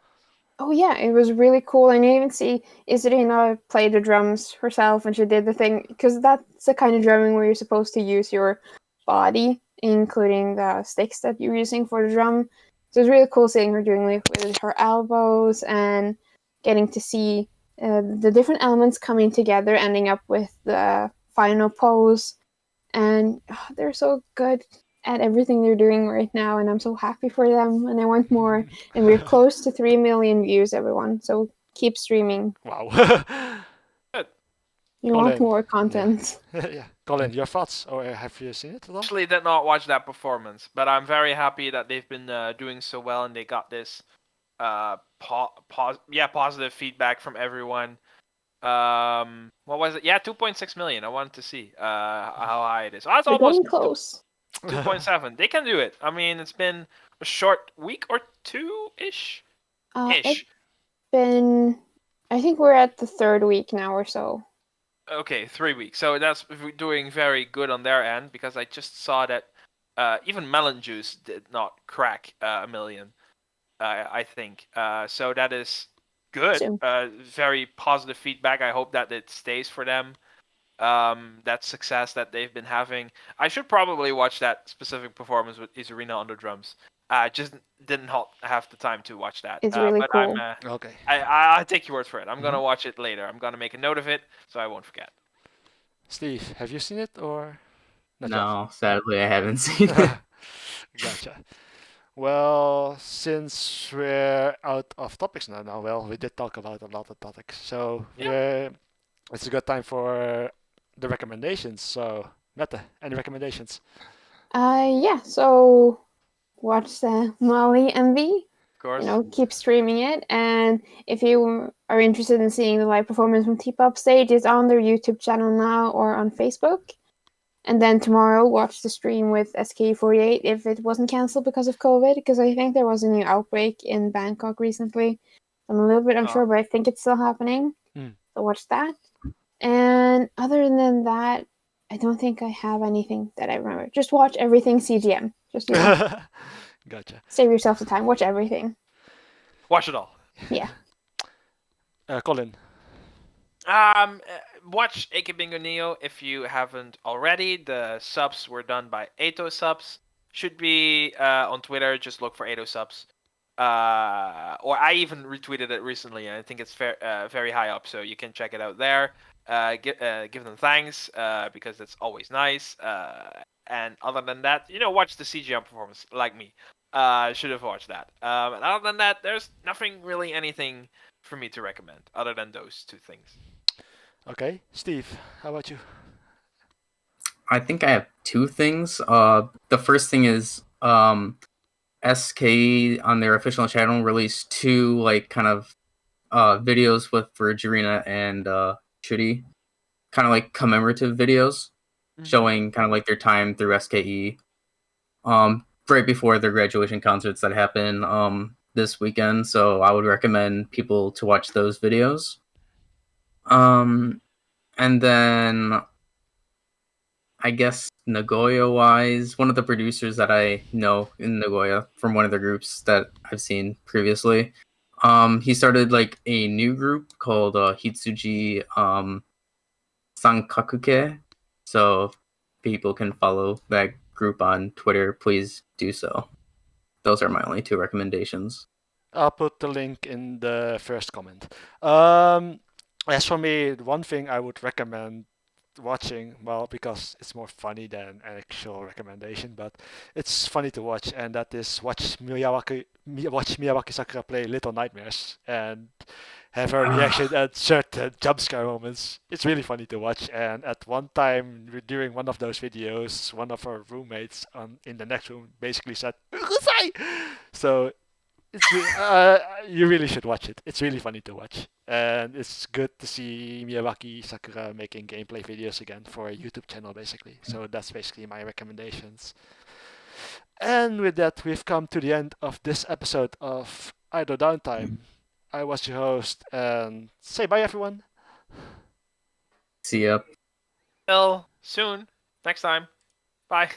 Oh yeah, it was really cool, and you even see Irina play the drums herself, and she did the thing, because that's the kind of drumming where you're supposed to use your body, including the sticks that you're using for the drum. So it's really cool seeing her doing it with her elbows and getting to see the different elements coming together, ending up with the final pose. And they're so good at everything they're doing right now, and I'm so happy for them, and I want more. And we're close to 3 million views, everyone, so keep streaming. Wow. You want more content. Yeah. Colin, your thoughts, or have you seen it at all? Actually did not watch that performance, but I'm very happy that they've been doing so well, and they got this positive feedback from everyone. What was it? Yeah, 2.6 million. I wanted to see how high it is. Oh, that's We're almost getting close. 2.7. They can do it. I mean, it's been a short week or two-ish. It's been, I think we're at the 3rd week now or so. Okay, 3 weeks. So that's doing very good on their end, because I just saw that even Melon Juice did not crack 1 million, I think. So that is good. Very positive feedback. I hope that it stays for them. That success that they've been having. I should probably watch that specific performance with Irina on the drums. Just didn't have the time to watch that. It's really but cool. Okay. I take your word for it. I'm gonna watch it later. I'm gonna make a note of it so I won't forget. Steve, have you seen it or not No, sadly, I haven't seen it. yet? Gotcha. Well, since we're out of topics now, well, we did talk about a lot of topics, so it's a good time for the recommendations. So, Mette, any recommendations? Yeah. So watch the Molly MV. Of course. Keep streaming it. And if you are interested in seeing the live performance from Kpop stage, it's on their YouTube channel now or on Facebook. And then tomorrow, watch the stream with SKE48 if it wasn't cancelled because of COVID, because I think there was a new outbreak in Bangkok recently. I'm a little bit unsure, but I think it's still happening. So watch that. And other than that, I don't think I have anything that I remember. Just watch everything CGM. Just Gotcha. save yourself the time. Watch everything. Watch it all. Yeah. Colin. Watch AKBingo NEO if you haven't already. The subs were done by Eto Subs. Should be on Twitter. Just look for Eto Subs. Or I even retweeted it recently, and I think it's very high up, so you can check it out there. Give them thanks because it's always nice. And other than that, watch the CGM performance like me. Should have watched that. And other than that, there's nothing really anything for me to recommend other than those two things. Okay, Steve, how about you? I think I have two things. The first thing is SK on their official channel released two videos for Jirina and Chudi, kind of like commemorative videos, showing kind of like their time through SKE. Right before their graduation concerts that happen this weekend, so I would recommend people to watch those videos. And then I guess Nagoya-wise, one of the producers that I know in Nagoya from one of the groups that I've seen previously, he started like a new group called Hitsuji Sankakuke. So people can follow that group on Twitter. Please do so. Those are my only two recommendations. I'll put the link in the first comment. As for me, one thing I would recommend watching, well, because it's more funny than an actual recommendation, but it's funny to watch, and that is watch Miyawaki Sakura play Little Nightmares and have her reaction at certain jump scare moments. It's really funny to watch, and at one time during one of those videos, one of her roommates in the next room basically said "Ukusai!" So you really should watch it. It's really funny to watch, and it's good to see Miyawaki Sakura making gameplay videos again for a YouTube channel, basically. So that's basically my recommendations. And with that, we've come to the end of this episode of Idol Downtime. I was your host, and say bye, everyone. See ya. Till soon. Next time. Bye.